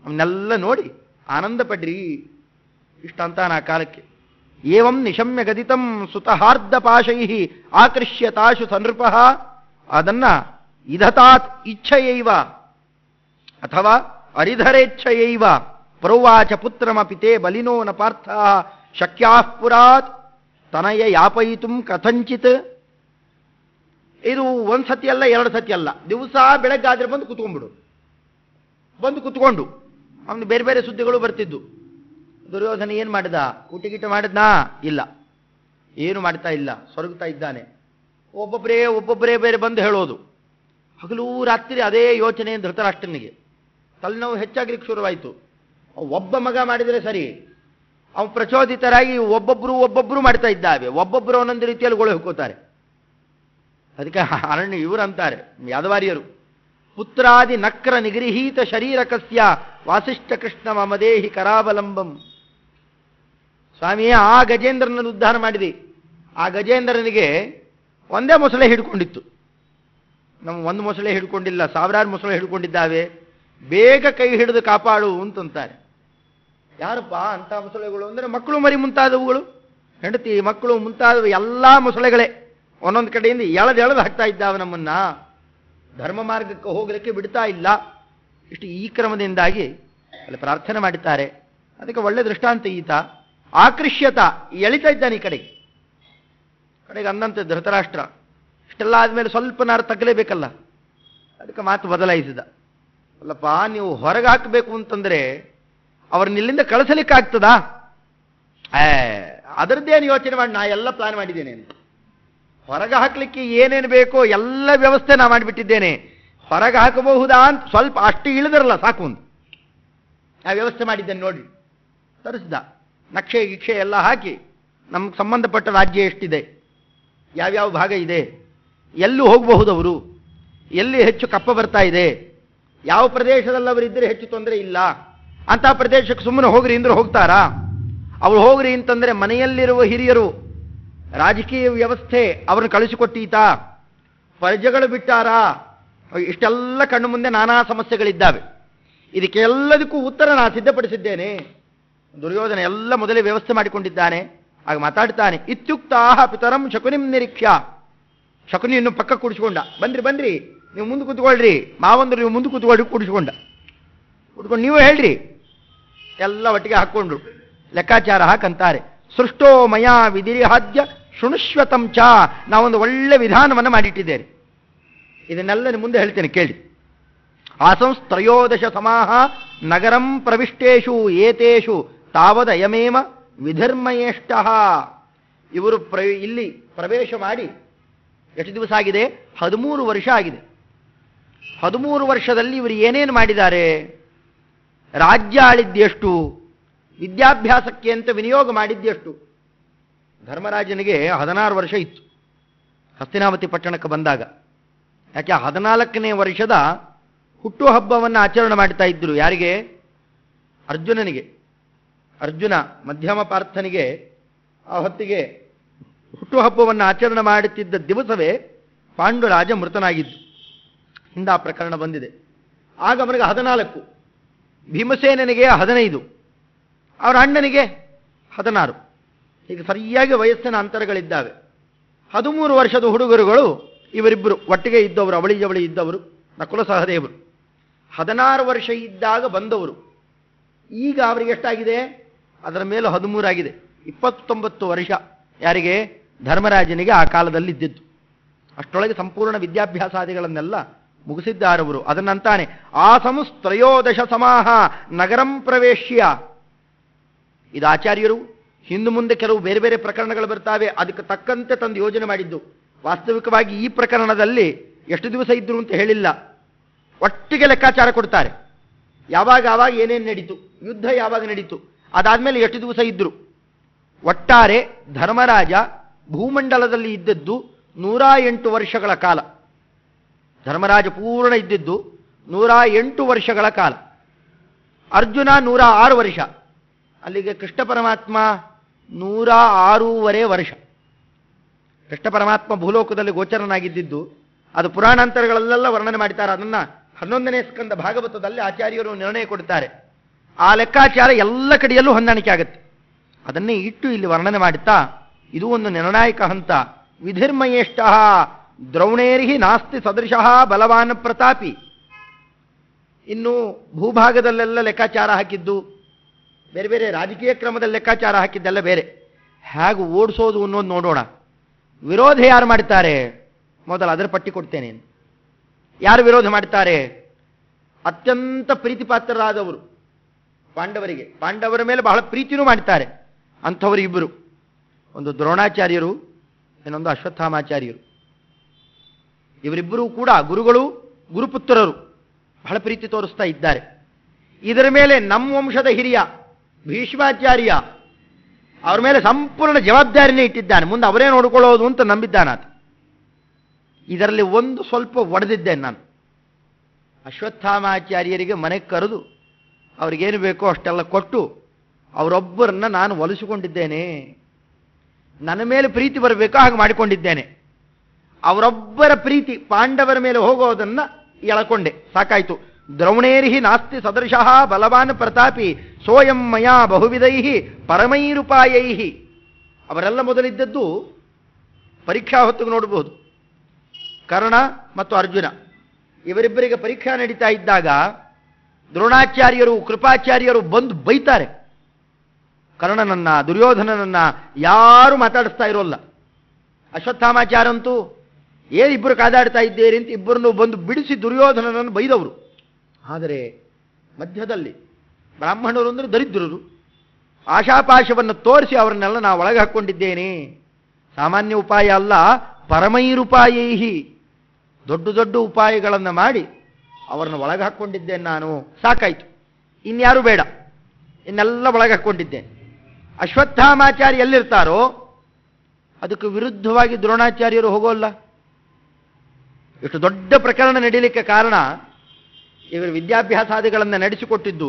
ಅವನ್ನೆಲ್ಲ ನೋಡಿ ಆನಂದ ಪಡ್ರಿ. ಇಷ್ಟಂತ ನಾ ಕಾಲಕ್ಕೆ ಏವಂ ನಿಶಮ್ಯ ಗದಿತಂ ಸುತಹಾರ್ಧ ಪಾಶೈ ಆಕೃಷ್ಯ ತಾಶು ಸನೃಪ, ಅದನ್ನ ಇದತಾತ್ ಇಚ್ಛಯೈವ ಅಥವಾ ಅರಿಧರೇಚ್ಛಯೈವ ಪ್ರೌವಾಚ ಪುತ್ರಮಪಿತೆ ಬಲಿನೋ ನ ಪಾರ್ಥ ಶಕ್ಯಾಃ ಪುರಾತ್ ತನಯ ಯಾಪಯಿತುಂ ಕಥಂಚಿತ್. ಇದು ಒಂದು ಸತಿ ಅಲ್ಲ, 2 ಸತಿ ಅಲ್ಲ, ದಿವಸ ಬೆಳಗ್ಗಾದ್ರೆ ಬಂದು ಕುತ್ಕೊಂಡು ಅವನು ಬೇರೆ ಬೇರೆ ಸುದ್ದಿಗಳು ಬರ್ತಿದ್ದು. ದುರ್ಯೋಧನ ಏನು ಮಾಡಿದ? ಊಟಗೀಟ ಮಾಡಿದ್ನಾ? ಇಲ್ಲ, ಏನು ಮಾಡ್ತಾ ಇಲ್ಲ, ಸೊರಗ್ತಾ ಇದ್ದಾನೆ. ಒಬ್ಬೊಬ್ಬರೇ ಬೇರೆ ಬಂದು ಹೇಳೋದು. ಹಗಲು ರಾತ್ರಿ ಅದೇ ಯೋಚನೆ ಧೃತರಾಷ್ಟ್ರನಿಗೆ. ತಲೆನೋವು ಹೆಚ್ಚಾಗ್ಲಿಕ್ಕೆ ಶುರುವಾಯಿತು. ಒಬ್ಬ ಮಗ ಮಾಡಿದರೆ ಸರಿ, ಅವನು ಪ್ರಚೋದಿತರಾಗಿ ಒಬ್ಬೊಬ್ಬರು ಮಾಡ್ತಾ ಇದ್ದಾವೆ. ಒಬ್ಬೊಬ್ಬರು ಒಂದೊಂದು ರೀತಿಯಲ್ಲಿ ಗೋಳು ಹೋಗ್ಕೋತಾರೆ. ಅದಕ್ಕೆ ಅರಣ್ಯ ಇವರು ಅಂತಾರೆ ಯಾದವಾರಿಯರು, ಪುತ್ರಾದಿ ನಕ್ರ ನಿಗೃಹೀತ ಶರೀರಕಸ್ಯ ವಾಸಿಷ್ಠ ಕೃಷ್ಣ ಮಮದೇಹಿ ಕರಾವಲಂಬಂ. ಸ್ವಾಮಿಯೇ, ಆ ಗಜೇಂದ್ರನನ್ನು ಉದ್ಧಾರ ಮಾಡಿದೆ. ಆ ಗಜೇಂದ್ರನಿಗೆ ಒಂದೇ ಮೊಸಳೆ ಹಿಡ್ಕೊಂಡಿತ್ತು. ನಮ್ಮ ಒಂದು ಮೊಸಳೆ ಹಿಡ್ಕೊಂಡಿಲ್ಲ, 1000 ಮೊಸಳೆ ಹಿಡ್ಕೊಂಡಿದ್ದಾವೆ. ಬೇಗ ಕೈ ಹಿಡಿದು ಕಾಪಾಡು ಅಂತಂತಾರೆ. ಯಾರಪ್ಪ ಅಂತ ಮೊಸಳೆಗಳು ಅಂದರೆ ಮಕ್ಕಳು ಮರಿ ಮುಂತಾದವುಗಳು, ಹೆಂಡತಿ ಮಕ್ಕಳು ಮುಂತಾದವು ಎಲ್ಲ ಮೊಸಳೆಗಳೇ ಒಂದೊಂದು ಕಡೆಯಿಂದ ಎಳೆದು ಹಾಕ್ತಾ ಇದ್ದಾವೆ. ನಮ್ಮನ್ನ ಧರ್ಮ ಮಾರ್ಗಕ್ಕೆ ಹೋಗಲಿಕ್ಕೆ ಬಿಡ್ತಾ ಇಲ್ಲ. ಇಷ್ಟು ಈ ಕ್ರಮದಿಂದಾಗಿ ಅಲ್ಲಿ ಪ್ರಾರ್ಥನೆ ಮಾಡುತ್ತಾರೆ. ಅದಕ್ಕೆ ಒಳ್ಳೆ ದೃಷ್ಟಾಂತ ಈತ. ಆಕೃಷ್ಯತ, ಎಳಿತಾ ಇದ್ದಾನೆ ಈ ಕಡೆಗೆ ಅಂದಂತೆ ಧೃತರಾಷ್ಟ್ರ. ಇಷ್ಟೆಲ್ಲ ಆದಮೇಲೆ ಸ್ವಲ್ಪ ನಾರು ತಗಲೇಬೇಕಲ್ಲ, ಅದಕ್ಕೆ ಮಾತು ಬದಲಾಯಿಸಿದ. ಅಲ್ಲಪ್ಪ, ನೀವು ಹೊರಗೆ ಹಾಕಬೇಕು ಅಂತಂದ್ರೆ ಅವ್ರನ್ನ ಇಲ್ಲಿಂದ ಕಳಿಸಲಿಕ್ಕಾಗ್ತದಾ? ಅದರದ್ದೇನು ಯೋಚನೆ ಮಾಡಿ, ನಾ ಎಲ್ಲ ಪ್ಲಾನ್ ಮಾಡಿದ್ದೇನೆ. ಹೊರಗೆ ಹಾಕ್ಲಿಕ್ಕೆ ಏನೇನು ಬೇಕೋ ಎಲ್ಲ ವ್ಯವಸ್ಥೆ ನಾ ಮಾಡಿಬಿಟ್ಟಿದ್ದೇನೆ. ಹೊರಗೆ ಹಾಕಬಹುದಾ ಅಂತ ಸ್ವಲ್ಪ ಅಷ್ಟು ಇಳಿದಿರಲ್ಲ ಸಾಕು ಒಂದು ಆ ವ್ಯವಸ್ಥೆ ಮಾಡಿದ್ದೇನೆ ನೋಡಿ. ತರಿಸಿದ ನಕ್ಷೆ ಗಿಕ್ಷೆ ಎಲ್ಲ ಹಾಕಿ, ನಮ್ಗೆ ಸಂಬಂಧಪಟ್ಟ ರಾಜ್ಯ ಎಷ್ಟಿದೆ, ಯಾವ್ಯಾವ ಭಾಗ ಇದೆ, ಎಲ್ಲೂ ಹೋಗಬಹುದು ಅವರು, ಎಲ್ಲಿ ಹೆಚ್ಚು ಕಪ್ಪ ಬರ್ತಾ ಇದೆ, ಯಾವ ಪ್ರದೇಶದಲ್ಲಿ ಅವರಿದ್ದರೆ ಹೆಚ್ಚು ತೊಂದರೆ ಇಲ್ಲ, ಅಂತ ಪ್ರದೇಶಕ್ಕೆ ಸುಮ್ಮನೆ ಹೋಗ್ರಿ ಅಂದ್ರೆ ಹೋಗ್ತಾರಾ? ಅವ್ರು ಹೋಗ್ರಿ ಅಂತಂದ್ರೆ ಮನೆಯಲ್ಲಿರುವ ಹಿರಿಯರು, ರಾಜಕೀಯ ವ್ಯವಸ್ಥೆ ಅವ್ರನ್ನ ಕಳಿಸಿಕೊಟ್ಟೀತ, ಪ್ರಜೆಗಳು ಬಿಟ್ಟಾರಾ? ಇಷ್ಟೆಲ್ಲ ಕಣ್ಣು ಮುಂದೆ ನಾನಾ ಸಮಸ್ಯೆಗಳಿದ್ದಾವೆ. ಇದಕ್ಕೆಲ್ಲದಕ್ಕೂ ಉತ್ತರ ನಾನು ಸಿದ್ಧಪಡಿಸಿದ್ದೇನೆ. ದುರ್ಯೋಧನ ಎಲ್ಲ ಮೊದಲೇ ವ್ಯವಸ್ಥೆ ಮಾಡಿಕೊಂಡಿದ್ದಾನೆ. ಆಗ ಮಾತಾಡ್ತಾನೆ, ಇತ್ಯುಕ್ತಾಹ ಪಿತರಂ ಶಕುನಿಂ ನಿರೀಕ್ಷ್ಯ. ಶಕುನಿಯನ್ನು ಪಕ್ಕ ಕೂಡಿಸ್ಕೊಂಡ. ಬನ್ರಿ ನೀವು ಮುಂದೆ ಕೂತ್ಕೊಳ್ರಿ, ಮಾವಂದ್ರು ನೀವು ಮುಂದೆ ಕೂತ್ಕೊಂಡು ನೀವು ಹೇಳ್ರಿ. ಎಲ್ಲ ಒಟ್ಟಿಗೆ ಹಾಕ್ಕೊಂಡ್ರು. ಲೆಕ್ಕಾಚಾರ ಹಾಕಂತಾರೆ, ಸೃಷ್ಟೋ ಮಯಾ ವಿಧಿರಿಹಾದ್ಯ ಶೃಣುಷ್ವತಂ ಚ. ನಾವೊಂದು ಒಳ್ಳೆ ವಿಧಾನವನ್ನು ಮಾಡಿಟ್ಟಿದ್ದೇನೆ, ಇದನ್ನೆಲ್ಲ ಮುಂದೆ ಹೇಳ್ತೇನೆ ಕೇಳಿ. ಆಸಂಸ್ತ್ರಯೋದಶ ಸಮಾಹ ನಗರಂ ಪ್ರವಿಷ್ಟೇಶು ಏತೇಷು ತಾವದಯಮೇವ ವಿಧಿರ್ಮಯೇಷ್ಟ. ಇವರು ಇಲ್ಲಿ ಪ್ರವೇಶ ಮಾಡಿ ಎಷ್ಟು ದಿವಸ ಆಗಿದೆ? 13 ವರ್ಷ ಆಗಿದೆ. 13 ವರ್ಷದಲ್ಲಿ ಇವರು ಏನೇನು ಮಾಡಿದ್ದಾರೆ? ರಾಜ್ಯ ಆಳಿದ್ದೆಷ್ಟು? ವಿದ್ಯಾಭ್ಯಾಸಕ್ಕೆ ಅಂತ ವಿನಿಯೋಗ ಮಾಡಿದ್ದೆಷ್ಟು? ಧರ್ಮರಾಜನಿಗೆ 16 ವರ್ಷ ಇತ್ತು ಹಸ್ತಿನಾವತಿ ಪಟ್ಟಣಕ್ಕೆ ಬಂದಾಗ. ಯಾಕೆ 14ನೇ ವರ್ಷದ ಹುಟ್ಟುಹಬ್ಬವನ್ನು ಆಚರಣೆ ಮಾಡ್ತಾ ಇದ್ರು. ಯಾರಿಗೆ? ಅರ್ಜುನನಿಗೆ. ಅರ್ಜುನ ಮಧ್ಯಮ ಪಾರ್ಥನಿಗೆ ಆ ಹೊತ್ತಿಗೆ ಹುಟ್ಟುಹಬ್ಬವನ್ನು ಆಚರಣೆ ಮಾಡುತ್ತಿದ್ದ ದಿವಸವೇ ಪಾಂಡುರಾಜ ಮೃತನಾಗಿದ್ದು. ಹಿಂದ ಆ ಪ್ರಕರಣ ಬಂದಿದೆ. ಆಗ ಅವನಿಗೆ 14, ಭೀಮಸೇನನಿಗೆ 15, ಅವರ ಅಣ್ಣನಿಗೆ 16. ಹೀಗೆ ಸರಿಯಾಗಿ ವಯಸ್ಸಿನ ಅಂತರಗಳಿದ್ದಾವೆ. 13 ವರ್ಷದ ಹುಡುಗರುಗಳು ಇವರಿಬ್ಬರು ಒಟ್ಟಿಗೆ ಇದ್ದವರು, ಅವಳಿ ಜವಳಿ ಇದ್ದವರು, ನಕುಲ ಸಹದೇವರು. 16 ವರ್ಷ ಇದ್ದಾಗ ಬಂದವರು. ಈಗ ಅವರಿಗೆ ಎಷ್ಟಾಗಿದೆ? ಅದರ ಮೇಲೆ 13 ಆಗಿದೆ. 29 ವರ್ಷ ಯಾರಿಗೆ? ಧರ್ಮರಾಜನಿಗೆ ಆ ಕಾಲದಲ್ಲಿ ಇದ್ದಿದ್ದು. ಅಷ್ಟರೊಳಗೆ ಸಂಪೂರ್ಣ ವಿದ್ಯಾಭ್ಯಾಸಾದಿಗಳನ್ನೆಲ್ಲ ಮುಗಿಸಿದ್ದಾರವರು. ಅದನ್ನಂತಾನೆ ಆಸಂಸ್ತ್ರಯೋದಶ ಸಮಾಹ ನಗರಂ ಪ್ರವೇಶ್ಯ. ಇದು ಆಚಾರ್ಯರು ಹಿಂದು ಮುಂದೆ ಕೆಲವು ಬೇರೆ ಬೇರೆ ಪ್ರಕರಣಗಳು ಬರ್ತಾವೆ, ಅದಕ್ಕೆ ತಕ್ಕಂತೆ ತಂದು ಯೋಜನೆ ಮಾಡಿದ್ದು. ವಾಸ್ತವಿಕವಾಗಿ ಈ ಪ್ರಕರಣದಲ್ಲಿ ಎಷ್ಟು ದಿವಸ ಇದ್ರು ಅಂತ ಹೇಳಿಲ್ಲ, ಒಟ್ಟಿಗೆ ಲೆಕ್ಕಾಚಾರ ಕೊಡ್ತಾರೆ. ಯಾವಾಗ ಏನೇನು ನಡೀತು, ಯುದ್ಧ ಯಾವಾಗ ನಡೀತು, ಅದಾದ್ಮೇಲೆ ಎಷ್ಟು ದಿವಸ ಇದ್ರು. ಒಟ್ಟಾರೆ ಧರ್ಮರಾಜ ಭೂಮಂಡಲದಲ್ಲಿ ಇದ್ದದ್ದು 108 ವರ್ಷಗಳ ಕಾಲ. ಧರ್ಮರಾಜ ಪೂರ್ಣ ಇದ್ದಿದ್ದು 108 ವರ್ಷಗಳ ಕಾಲ. ಅರ್ಜುನ 106 ವರ್ಷ. ಅಲ್ಲಿಗೆ ಕೃಷ್ಣ ಪರಮಾತ್ಮ 106.5 ವರ್ಷ. ಕೃಷ್ಣ ಪರಮಾತ್ಮ ಭೂಲೋಕದಲ್ಲಿ ಗೋಚರನಾಗಿದ್ದಿದ್ದು ಅದು ಪುರಾಣಾಂತರಗಳಲ್ಲೆಲ್ಲ ವರ್ಣನೆ ಮಾಡ್ತಾರೆ. ಅದನ್ನ 11ನೇ ಸ್ಕಂದ ಭಾಗವತದಲ್ಲಿ ಆಚಾರ್ಯರು ನಿರ್ಣಯ ಕೊಡ್ತಾರೆ. ಆ ಲೆಕ್ಕಾಚಾರ ಎಲ್ಲ ಕಡೆಯಲ್ಲೂ ಹೊಂದಾಣಿಕೆ ಆಗುತ್ತೆ. ಅದನ್ನೇ ಇಟ್ಟು ಇಲ್ಲಿ ವರ್ಣನೆ ಮಾಡುತ್ತಾ ಇದು ಒಂದು ನಿರ್ಣಾಯಕ ಹಂತ. ವಿಧಿರ್ಮಯೇಷ್ಟ ದ್ರೌಣೇರ್ಹಿ ನಾಸ್ತಿ ಸದೃಶಃ ಬಲವಾನ್ ಪ್ರತಾಪಿ. ಇನ್ನು ಭೂಭಾಗದಲ್ಲೆಲ್ಲ ಲೆಕ್ಕಾಚಾರ ಹಾಕಿದ್ದು ಬೇರೆ ಬೇರೆ, ರಾಜಕೀಯ ಕ್ರಮದಲ್ಲಿ ಲೆಕ್ಕಾಚಾರ ಹಾಕಿದ್ದೆಲ್ಲ ಬೇರೆ. ಹೇಗೆ ಓಡಿಸೋದು ಅನ್ನೋದು ನೋಡೋಣ. ವಿರೋಧ ಯಾರು ಮಾಡ್ತಾರೆ? ಮೊದಲು ಅದರ ಪಟ್ಟಿ ಕೊಡ್ತೇನೆ. ಯಾರು ವಿರೋಧ ಮಾಡ್ತಾರೆ? ಅತ್ಯಂತ ಪ್ರೀತಿಪಾತ್ರರಾದವರು ಪಾಂಡವರಿಗೆ, ಪಾಂಡವರ ಮೇಲೆ ಬಹಳ ಪ್ರೀತಿನೂ ಮಾಡ್ತಾರೆ. ಅಂಥವರು ಇಬ್ಬರು, ಒಂದು ದ್ರೋಣಾಚಾರ್ಯರು, ಇನ್ನೊಂದು ಅಶ್ವತ್ಥಾಮಾಚಾರ್ಯರು. ಇವರಿಬ್ಬರೂ ಕೂಡ ಗುರುಗಳು, ಗುರುಪುತ್ರರು, ಬಹಳ ಪ್ರೀತಿ ತೋರಿಸ್ತಾ ಇದ್ದಾರೆ. ಇದರ ಮೇಲೆ ನಮ್ಮ ವಂಶದ ಹಿರಿಯ ಭೀಷ್ಮಾಚಾರ್ಯ ಅವ್ರ ಮೇಲೆ ಸಂಪೂರ್ಣ ಜವಾಬ್ದಾರಿನೇ ಇಟ್ಟಿದ್ದಾನೆ. ಮುಂದೆ ಅವರೇ ನೋಡಿಕೊಳ್ಳೋದು ಅಂತ ನಂಬಿದ್ದಾನಾತ. ಇದರಲ್ಲಿ ಒಂದು ಸ್ವಲ್ಪ ಒಡೆದಿದ್ದೇನೆ ನಾನು. ಅಶ್ವತ್ಥಾಮಾಚಾರ್ಯರಿಗೆ ಮನೆಗೆ ಕರೆದು ಅವ್ರಿಗೇನು ಬೇಕೋ ಅಷ್ಟೆಲ್ಲ ಕೊಟ್ಟು ಅವರೊಬ್ಬರನ್ನ ನಾನು ಒಲಿಸಿಕೊಂಡಿದ್ದೇನೆ. ನನ್ನ ಮೇಲೆ ಪ್ರೀತಿ ಬರಬೇಕೋ ಹಾಗೆ ಮಾಡಿಕೊಂಡಿದ್ದೇನೆ. ಅವರೊಬ್ಬರ ಪ್ರೀತಿ ಪಾಂಡವರ ಮೇಲೆ ಹೋಗೋದನ್ನ ಎಳಕೊಂಡೆ, ಸಾಕಾಯಿತು. ದ್ರೌಣೇರ್ಹಿ ನಾಸ್ತಿ ಸದೃಶಃ ಬಲವಾನ್ ಪ್ರತಾಪಿ ಸೋಯಂ ಮಯಾ ಬಹುವಿಧೈಹಿ ಪರಮೈರುಪಾಯೈಹಿ. ಅವರೆಲ್ಲ ಮೊದಲಿದ್ದದ್ದು ಪರೀಕ್ಷಾ ಹೊತ್ತಿಗೆ ನೋಡಬಹುದು. ಕರ್ಣ ಮತ್ತು ಅರ್ಜುನ ಇವರಿಬ್ಬರಿಗೆ ಪರೀಕ್ಷಾ ನಡೀತಾ ಇದ್ದಾಗ ದ್ರೋಣಾಚಾರ್ಯರು, ಕೃಪಾಚಾರ್ಯರು ಬಂದು ಬೈತಾರೆ. ಕರ್ಣನನ್ನ, ದುರ್ಯೋಧನನನ್ನ ಯಾರು ಮಾತಾಡಿಸ್ತಾ ಇರೋಲ್ಲ. ಅಶ್ವತ್ಥಾಮಾಚಾರಂತೂ ಏನಿಬ್ಬರು ಕಾದಾಡ್ತಾ ಇದ್ದೀರಿ ಅಂತ ಇಬ್ಬರನ್ನು ಬಂದು ಬಿಡಿಸಿ ದುರ್ಯೋಧನನನ್ನು ಬೈದವರು. ಆದರೆ ಮಧ್ಯದಲ್ಲಿ ಬ್ರಾಹ್ಮಣರು ಅಂದರೆ ದರಿದ್ರರು, ಆಶಾಪಾಶವನ್ನು ತೋರಿಸಿ ಅವರನ್ನೆಲ್ಲ ನಾವು ಒಳಗೆ ಹಾಕ್ಕೊಂಡಿದ್ದೇನೆ. ಸಾಮಾನ್ಯ ಉಪಾಯ ಅಲ್ಲ, ಪರಮೈರುಪಾಯೈಹಿ, ದೊಡ್ಡ ದೊಡ್ಡ ಉಪಾಯಗಳನ್ನು ಮಾಡಿ ಅವರನ್ನು ಒಳಗೆ ಹಾಕ್ಕೊಂಡಿದ್ದೇನೆ ನಾನು. ಸಾಕಾಯಿತು, ಇನ್ಯಾರು ಬೇಡ, ಇನ್ನೆಲ್ಲ ಒಳಗೆ ಹಾಕ್ಕೊಂಡಿದ್ದೇನೆ. ಅಶ್ವತ್ಥಾಮಾಚಾರ್ಯ ಎಲ್ಲಿರ್ತಾರೋ ಅದಕ್ಕೆ ವಿರುದ್ಧವಾಗಿ ದ್ರೋಣಾಚಾರ್ಯರು ಹೋಗೋಲ್ಲ. ಇಷ್ಟು ದೊಡ್ಡ ಪ್ರಕರಣ ನಡೀಲಿಕ್ಕೆ ಕಾರಣ ಇವರು ವಿದ್ಯಾಭ್ಯಾಸಾದಿಗಳನ್ನು ನಡೆಸಿಕೊಟ್ಟಿದ್ದು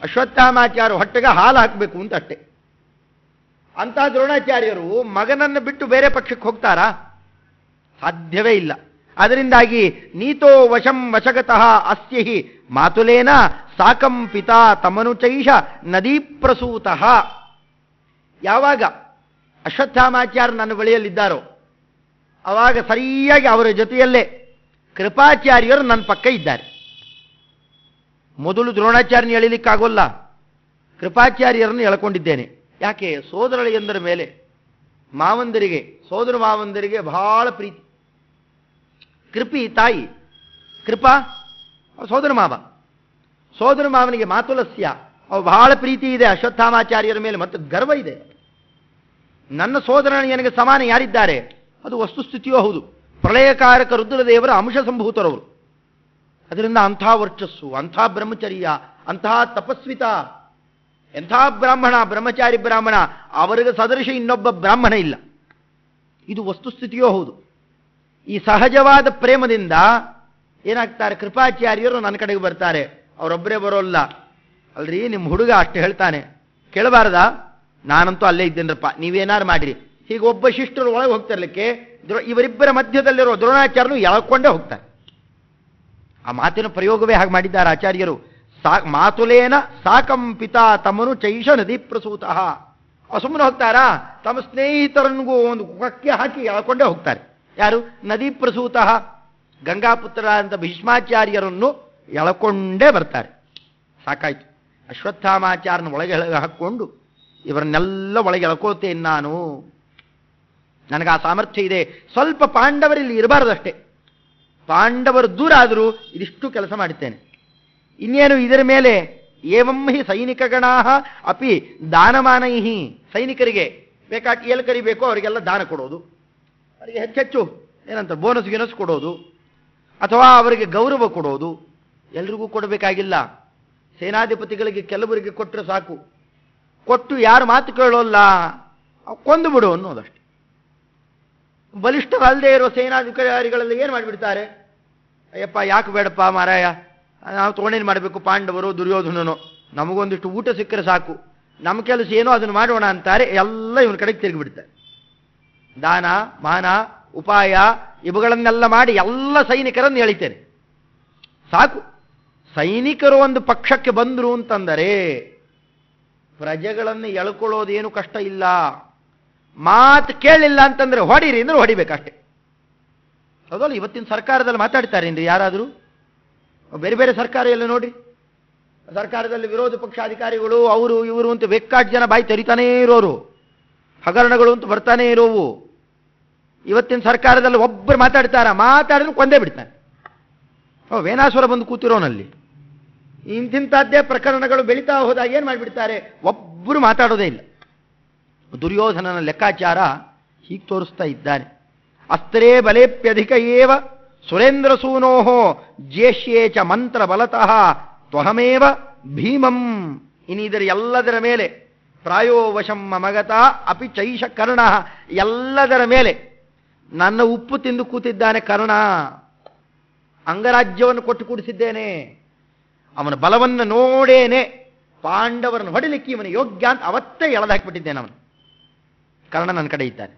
ಅಶ್ವತ್ಥಾಮಾಚಾರ್ಯ ಹೊಟ್ಟೆಗೆ ಹಾಲು ಹಾಕಬೇಕು ಅಂತ ಅಷ್ಟೇ. ಅಂಥ ದ್ರೋಣಾಚಾರ್ಯರು ಮಗನನ್ನು ಬಿಟ್ಟು ಬೇರೆ ಪಕ್ಷಕ್ಕೆ ಹೋಗ್ತಾರಾ? ಸಾಧ್ಯವೇ ಇಲ್ಲ. ಅದರಿಂದಾಗಿ ನೀತೋ ವಶಂ ವಶಗತಃ ಅಸ್ಯಹಿ ಮಾತುಲೇನ ಸಾಕಂ ಪಿತಾ ತಮನುಚೈಷ ನದೀ ಪ್ರಸೂತಃ. ಯಾವಾಗ ಅಶ್ವತ್ಥಾಮಾಚಾರ್ಯ ನನ್ನ ಬಳಿಯಲ್ಲಿದ್ದಾರೋ ಅವಾಗ ಸರಿಯಾಗಿ ಅವರ ಜೊತೆಯಲ್ಲೇ ಕೃಪಾಚಾರ್ಯರು ನನ್ನ ಪಕ್ಕ ಇದ್ದಾರೆ. ಮೊದಲು ದ್ರೋಣಾಚಾರ್ಯನ ಎಳಿಲಿಕ್ಕಾಗೋಲ್ಲ, ಕೃಪಾಚಾರ್ಯರನ್ನು ಎಳ್ಕೊಂಡಿದ್ದೇನೆ. ಯಾಕೆ? ಸೋದರಳಿಯಂದರ ಮೇಲೆ ಮಾವಂದರಿಗೆ, ಸೋದರ ಮಾವಂದರಿಗೆ ಬಹಳ ಪ್ರೀತಿ. ಕೃಪಿ ತಾಯಿ, ಕೃಪಾ ಸೋದರ ಮಾವ. ಸೋದರ ಮಾವನಿಗೆ ಮಾತುಲಸ್ಯ ಅವು ಬಹಳ ಪ್ರೀತಿ ಇದೆ ಅಶ್ವತ್ಥಾಮಾಚಾರ್ಯರ ಮೇಲೆ ಮತ್ತು ಗರ್ವ ಇದೆ. ನನ್ನ ಸೋದರನ ನನಗೆ ಸಮಾನ ಯಾರಿದ್ದಾರೆ? ಅದು ವಸ್ತುಸ್ಥಿತಿಯೂ ಹೌದು. ಪ್ರಳಯಕಾರಕ ರುದ್ರದೇವರ ಅಂಶ ಸಂಭೂತರವರು. ಅದರಿಂದ ಅಂಥ ವರ್ಚಸ್ಸು, ಅಂಥ ಬ್ರಹ್ಮಚರ್ಯ, ಅಂತಹ ತಪಸ್ವಿತ, ಎಂಥ ಬ್ರಾಹ್ಮಣ, ಬ್ರಹ್ಮಚಾರಿ ಬ್ರಾಹ್ಮಣ, ಅವರಿಗೆ ಸದೃಶ ಇನ್ನೊಬ್ಬ ಬ್ರಾಹ್ಮಣ ಇಲ್ಲ. ಇದು ವಸ್ತುಸ್ಥಿತಿಯೂ ಹೌದು. ಈ ಸಹಜವಾದ ಪ್ರೇಮದಿಂದ ಏನಾಗ್ತಾರೆ, ಕೃಪಾಚಾರ್ಯರು ನನ್ನ ಕಡೆಗೆ ಬರ್ತಾರೆ. ಅವರೊಬ್ಬರೇ ಬರೋಲ್ಲ. ಅಲ್ರಿ, ನಿಮ್ಮ ಹುಡುಗ ಅಷ್ಟು ಹೇಳ್ತಾನೆ, ಕೇಳಬಾರದಾ? ನಾನಂತೂ ಅಲ್ಲೇ ಇದ್ದೇನಪ್ಪ, ನೀವೇನಾರು ಮಾಡಿರಿ. ಹೀಗೆ ಒಬ್ಬ ಶಿಷ್ಟರು ಒಳಗೆ ಹೋಗ್ತಿರ್ಲಿಕ್ಕೆ ಇವರಿಬ್ಬರ ಮಧ್ಯದಲ್ಲಿರೋ ದ್ರೋಣಾಚಾರ್ಯರು ಎಳ್ಕೊಂಡೇ ಹೋಗ್ತಾರೆ. ಆ ಮಾತಿನ ಪ್ರಯೋಗವೇ ಹಾಗೆ ಮಾಡಿದ್ದಾರೆ ಆಚಾರ್ಯರು. ಮಾತುಲೇನ ಸಾಕಂ ಪಿತಾ ತಮ್ಮನು ಚೈಷ ನದಿ ಪ್ರಸೂತಃ. ಸುಮ್ಮನೆ ಹೋಗ್ತಾರಾ? ತಮ್ಮ ಸ್ನೇಹಿತರನಿಗೂ ಒಂದು ಕೊಕ್ಕೆ ಹಾಕಿ ಎಳ್ಕೊಂಡೇ ಹೋಗ್ತಾರೆ. ಯಾರು? ನದಿ ಪ್ರಸೂತಃ, ಗಂಗಾಪುತ್ರ ಅಂತ ಭೀಷ್ಮಾಚಾರ್ಯರನ್ನು ಎಳ್ಕೊಂಡೇ ಬರ್ತಾರೆ. ಸಾಕಾಯ್ತು. ಅಶ್ವತ್ಥಾಮಾಚಾರ್ಯನ ಒಳಗೆ ಹಾಕ್ಕೊಂಡು ಇವರನ್ನೆಲ್ಲ ಒಳಗೆ ಎಳ್ಕೊಳ್ತೇನೆ ನಾನು, ನನಗೆ ಆ ಸಾಮರ್ಥ್ಯ ಇದೆ. ಸ್ವಲ್ಪ ಪಾಂಡವರಲ್ಲಿ ಇರಬಾರದಷ್ಟೇ. ಪಾಂಡವರು ದೂರ ಆದರೂ ಇದಿಷ್ಟು ಕೆಲಸ ಮಾಡುತ್ತೇನೆ. ಇನ್ನೇನು ಇದರ ಮೇಲೆ ಏವಂ ಹಿ ಸೈನಿಕಗಣಾ ಅಪಿ ದಾನಮಾನೈಹಿ. ಸೈನಿಕರಿಗೆ ಬೇಕಾಗಿ ಎಲ್ಲಿ ಕರಿಬೇಕೋ ಅವರಿಗೆಲ್ಲ ದಾನ ಕೊಡೋದು, ಅವರಿಗೆ ಹೆಚ್ಚೆಚ್ಚು ಏನಂತ ಬೋನಸ್ ಗಿನಸ್ ಕೊಡೋದು, ಅಥವಾ ಅವರಿಗೆ ಗೌರವ ಕೊಡೋದು. ಎಲ್ರಿಗೂ ಕೊಡಬೇಕಾಗಿಲ್ಲ. ಸೇನಾಧಿಪತಿಗಳಿಗೆ ಕೆಲವರಿಗೆ ಕೊಟ್ಟರೆ ಸಾಕು. ಕೊಟ್ಟು ಯಾರು ಮಾತು ಕೇಳೋಲ್ಲ ಕೊಂದು ಬಿಡು ಅನ್ನೋದಷ್ಟೆ. ಬಲಿಷ್ಠರಲ್ಲದೆ ಇರೋ ಸೇನಾಧಿಕಾರಿಗಳೆಲ್ಲ ಏನು ಮಾಡಿಬಿಡ್ತಾರೆ, ಅಯ್ಯಪ್ಪ ಯಾಕೆ ಬೇಡಪ್ಪ ಮಾರಾಯ, ನಾವು ತೊಗೊಂಡೇನು ಮಾಡಬೇಕು, ಪಾಂಡವರು ದುರ್ಯೋಧನನು, ನಮಗೊಂದಿಷ್ಟು ಊಟ ಸಿಕ್ಕರೆ ಸಾಕು, ನಮ್ಮ ಕೆಲಸ ಏನೋ ಅದನ್ನು ಮಾಡೋಣ ಅಂತಾರೆ. ಎಲ್ಲ ಇವನ ಕಡೆಗೆ ತಿರುಗಿಬಿಡ್ತಾರೆ. ದಾನ ಮಾನ ಉಪಾಯ ಇವುಗಳನ್ನೆಲ್ಲ ಮಾಡಿ ಎಲ್ಲ ಸೈನಿಕರನ್ನು ಎಳಿತೇನೆ. ಸಾಕು. ಸೈನಿಕರು ಒಂದು ಪಕ್ಷಕ್ಕೆ ಬಂದರು ಅಂತಂದರೆ ಪ್ರಜೆಗಳನ್ನು ಎಳ್ಕೊಳ್ಳೋದೇನು ಕಷ್ಟ ಇಲ್ಲ. ಮಾತು ಕೇಳಲಿಲ್ಲ ಅಂತಂದ್ರೆ ಹೊಡೀರಿ ಅಂದ್ರೆ ಹೊಡಿಬೇಕಷ್ಟೆ. ಹೌದಲ್ಲ? ಇವತ್ತಿನ ಸರ್ಕಾರದಲ್ಲಿ ಮಾತಾಡ್ತಾರೇನ್ರಿ ಯಾರಾದರೂ? ಬೇರೆ ಬೇರೆ ಸರ್ಕಾರ ಎಲ್ಲ ನೋಡ್ರಿ, ಸರ್ಕಾರದಲ್ಲಿ ವಿರೋಧ ಪಕ್ಷ ಅಧಿಕಾರಿಗಳು ಅವರು ಇವರು ಅಂತ ಬೇಕಾಷ್ಟು ಜನ ಬಾಯಿ ತೆರಿತಾನೇ ಇರೋರು, ಹಗರಣಗಳು ಅಂತ ಬರ್ತಾನೆ ಇರೋವು. ಇವತ್ತಿನ ಸರ್ಕಾರದಲ್ಲಿ ಒಬ್ಬರು ಮಾತಾಡಿದ್ರು ಕೊಂದೇ ಬಿಡ್ತಾನೆ. ವೇಣಾಸುರ ಬಂದು ಕೂತಿರೋನಲ್ಲಿ ಇಂತಿಂತಹದ್ದೇ ಪ್ರಕರಣಗಳು ಬೆಳೀತಾ ಹೋದಾಗ ಏನು ಮಾಡಿಬಿಡ್ತಾರೆ, ಒಬ್ಬರು ಮಾತಾಡೋದೇ ಇಲ್ಲ. ದುರ್ಯೋಧನನ ಲೆಕ್ಕಾಚಾರ ಹೀಗೆ ತೋರಿಸ್ತಾ ಇದ್ದಾನೆ. ಅಸ್ತ್ರೇ ಬಲೇಪ್ಯಧಿಕ ಏವ ಸುರೇಂದ್ರ ಸೂನೋಹೋ ಜ್ಯೇಷ್ಯೇ ಚ ಮಂತ್ರ ಬಲತಃ ತ್ವಹಮೇವ ಭೀಮಂ. ಇನ್ನಿದರ ಎಲ್ಲದರ ಮೇಲೆ ಪ್ರಾಯೋವಶಂ ಮಮಗತ ಅಪಿ ಚೈಷ ಕರ್ಣ. ಎಲ್ಲದರ ಮೇಲೆ ನನ್ನ ಉಪ್ಪು ತಿಂದು ಕೂತಿದ್ದಾನೆ ಕರ್ಣ. ಅಂಗರಾಜ್ಯವನ್ನು ಕೊಟ್ಟು ಕೂಡಿಸಿದ್ದೇನೆ. ಅವನ ಬಲವನ್ನು ನೋಡೇನೆ ಪಾಂಡವರನ್ನು ಹೊಡಿಲಿಕ್ಕೆ ಇವನು ಯೋಗ್ಯ ಅಂತ ಅವತ್ತೇ ಎಳೆದಾಕಿಬಿಟ್ಟಿದ್ದೇನೆ. ಅವನು ಕರ್ಣ ನನ್ನ ಕಡೆ ಇದ್ದಾನೆ.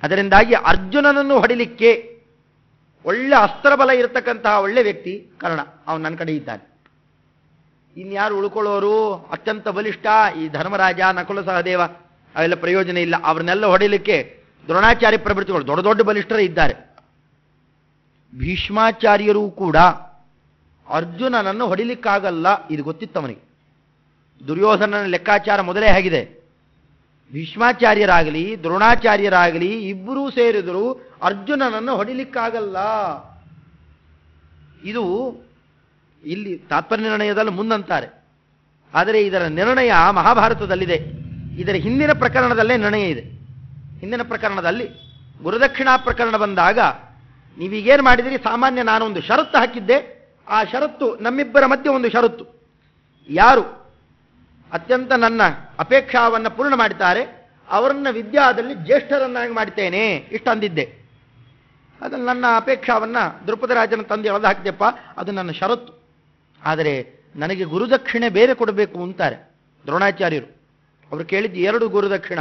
ಅದರಿಂದಾಗಿ ಅರ್ಜುನನನ್ನು ಹೊಡಿಲಿಕ್ಕೆ ಒಳ್ಳೆ ಅಸ್ತ್ರಬಲ ಇರತಕ್ಕಂತಹ ಒಳ್ಳೆ ವ್ಯಕ್ತಿ ಕರ್ಣ, ಅವನು ನನ್ನ ಕಡೆ ಇದ್ದಾನೆ. ಇನ್ಯಾರು ಉಳ್ಕೊಳ್ಳೋರು ಅತ್ಯಂತ ಬಲಿಷ್ಠ ಈ ಧರ್ಮರಾಜ ನಕುಲ ಸಹದೇವ ಅವೆಲ್ಲ ಪ್ರಯೋಜನ ಇಲ್ಲ. ಅವ್ರನ್ನೆಲ್ಲ ಹೊಡಿಲಿಕ್ಕೆ ದ್ರೋಣಾಚಾರ್ಯ ಪ್ರಭೃತಿಗಳು ದೊಡ್ಡ ದೊಡ್ಡ ಬಲಿಷ್ಠರೇ ಇದ್ದಾರೆ. ಭೀಷ್ಮಾಚಾರ್ಯರೂ ಕೂಡ ಅರ್ಜುನನನ್ನು ಹೊಡಿಲಿಕ್ಕಾಗಲ್ಲ, ಇದು ಗೊತ್ತಿತ್ತವನಿಗೆ. ದುರ್ಯೋಧನನ ಲೆಕ್ಕಾಚಾರ ಮೊದಲೇ ಆಗಿದೆ. ಭೀಷ್ಮಾಚಾರ್ಯರಾಗಲಿ ದ್ರೋಣಾಚಾರ್ಯರಾಗಲಿ ಇಬ್ಬರೂ ಸೇರಿದರೂ ಅರ್ಜುನನನ್ನು ಹೊಡಿಲಿಕ್ಕಾಗಲ್ಲ. ಇದು ಇಲ್ಲಿ ತಾತ್ಪರ್ಯ ನಿರ್ಣಯದಲ್ಲಿ ಮುಂದಂತಾರೆ. ಆದರೆ ಇದರ ನಿರ್ಣಯ ಮಹಾಭಾರತದಲ್ಲಿದೆ. ಇದರ ಹಿಂದಿನ ಪ್ರಕರಣದಲ್ಲೇ ನಿರ್ಣಯ ಇದೆ. ಹಿಂದಿನ ಪ್ರಕರಣದಲ್ಲಿ ಗುರುದಕ್ಷಿಣಾ ಪ್ರಕರಣ ಬಂದಾಗ ನೀವೀಗೇನು ಮಾಡಿದಿರಿ, ಸಾಮಾನ್ಯ ನಾನೊಂದು ಷರತ್ತು ಹಾಕಿದ್ದೆ. ಆ ಷರತ್ತು ನಮ್ಮಿಬ್ಬರ ಮಧ್ಯೆ ಒಂದು ಷರತ್ತು, ಯಾರು ಅತ್ಯಂತ ನನ್ನ ಅಪೇಕ್ಷಾವನ್ನು ಪೂರ್ಣ ಮಾಡ್ತಾರೆ ಅವರನ್ನ ವಿದ್ಯಾದಲ್ಲಿ ಜ್ಯೇಷ್ಠರನ್ನಾಗಿ ಮಾಡ್ತೇನೆ, ಇಷ್ಟು ಅಂದಿದ್ದೆ. ಅದನ್ನು ನನ್ನ ಅಪೇಕ್ಷಾವನ್ನು ದ್ರುಪದರಾಜನ ತಂದೆ ಎಳೆದು ಹಾಕಿದೆಪ್ಪ, ಅದು ನನ್ನ ಷರತ್ತು. ಆದರೆ ನನಗೆ ಗುರುದಕ್ಷಿಣೆ ಬೇರೆ ಕೊಡಬೇಕು ಅಂತಾರೆ ದ್ರೋಣಾಚಾರ್ಯರು. ಅವರು ಕೇಳಿದ್ದು ಎರಡು ಗುರುದಕ್ಷಿಣ.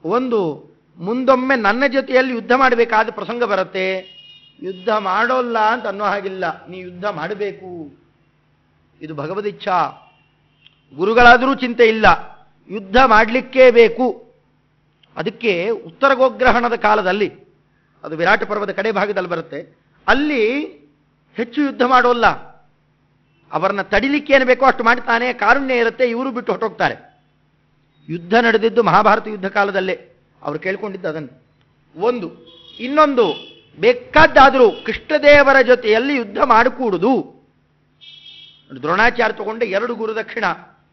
ಒಂದು, ಮುಂದೊಮ್ಮೆ ನನ್ನ ಜೊತೆಯಲ್ಲಿ ಯುದ್ಧ ಮಾಡಬೇಕಾದ ಪ್ರಸಂಗ ಬರುತ್ತೆ, ಯುದ್ಧ ಮಾಡೋಲ್ಲ ಅಂತ ಅನ್ನೋ ಹಾಗಿಲ್ಲ, ನೀ ಯುದ್ಧ ಮಾಡಬೇಕು, ಇದು ಭಗವದಿಚ್ಛಾ. ಗುರುಗಳಾದರೂ ಚಿಂತೆ ಇಲ್ಲ, ಯುದ್ಧ ಮಾಡಲಿಕ್ಕೇ ಬೇಕು. ಅದಕ್ಕೆ ಉತ್ತರ ಗೋಗ್ರಹಣದ ಕಾಲದಲ್ಲಿ, ಅದು ವಿರಾಟ ಪರ್ವದ ಕಡೆ ಭಾಗದಲ್ಲಿ ಬರುತ್ತೆ, ಅಲ್ಲಿ ಹೆಚ್ಚು ಯುದ್ಧ ಮಾಡೋಲ್ಲ, ಅವರನ್ನ ತಡಿಲಿಕ್ಕೆ ಏನು ಬೇಕೋ ಅಷ್ಟು ಮಾಡ್ತಾನೆ, ಕಾರುಣ್ಯ ಇರುತ್ತೆ, ಇವರು ಬಿಟ್ಟು ಹೊಟ್ಟೋಗ್ತಾರೆ. ಯುದ್ಧ ನಡೆದಿದ್ದು ಮಹಾಭಾರತ ಯುದ್ಧ ಕಾಲದಲ್ಲೇ, ಅವರು ಕೇಳ್ಕೊಂಡಿದ್ದು ಅದನ್ನು. ಒಂದು. ಇನ್ನೊಂದು, ಬೇಕಾದ್ದಾದರೂ ಕೃಷ್ಣದೇವರ ಜೊತೆಯಲ್ಲಿ ಯುದ್ಧ ಮಾಡಿಕೂಡುದು. ದ್ರೋಣಾಚಾರ್ಯ ತಗೊಂಡ 2 ಗುರುದಕ್ಷಿಣ.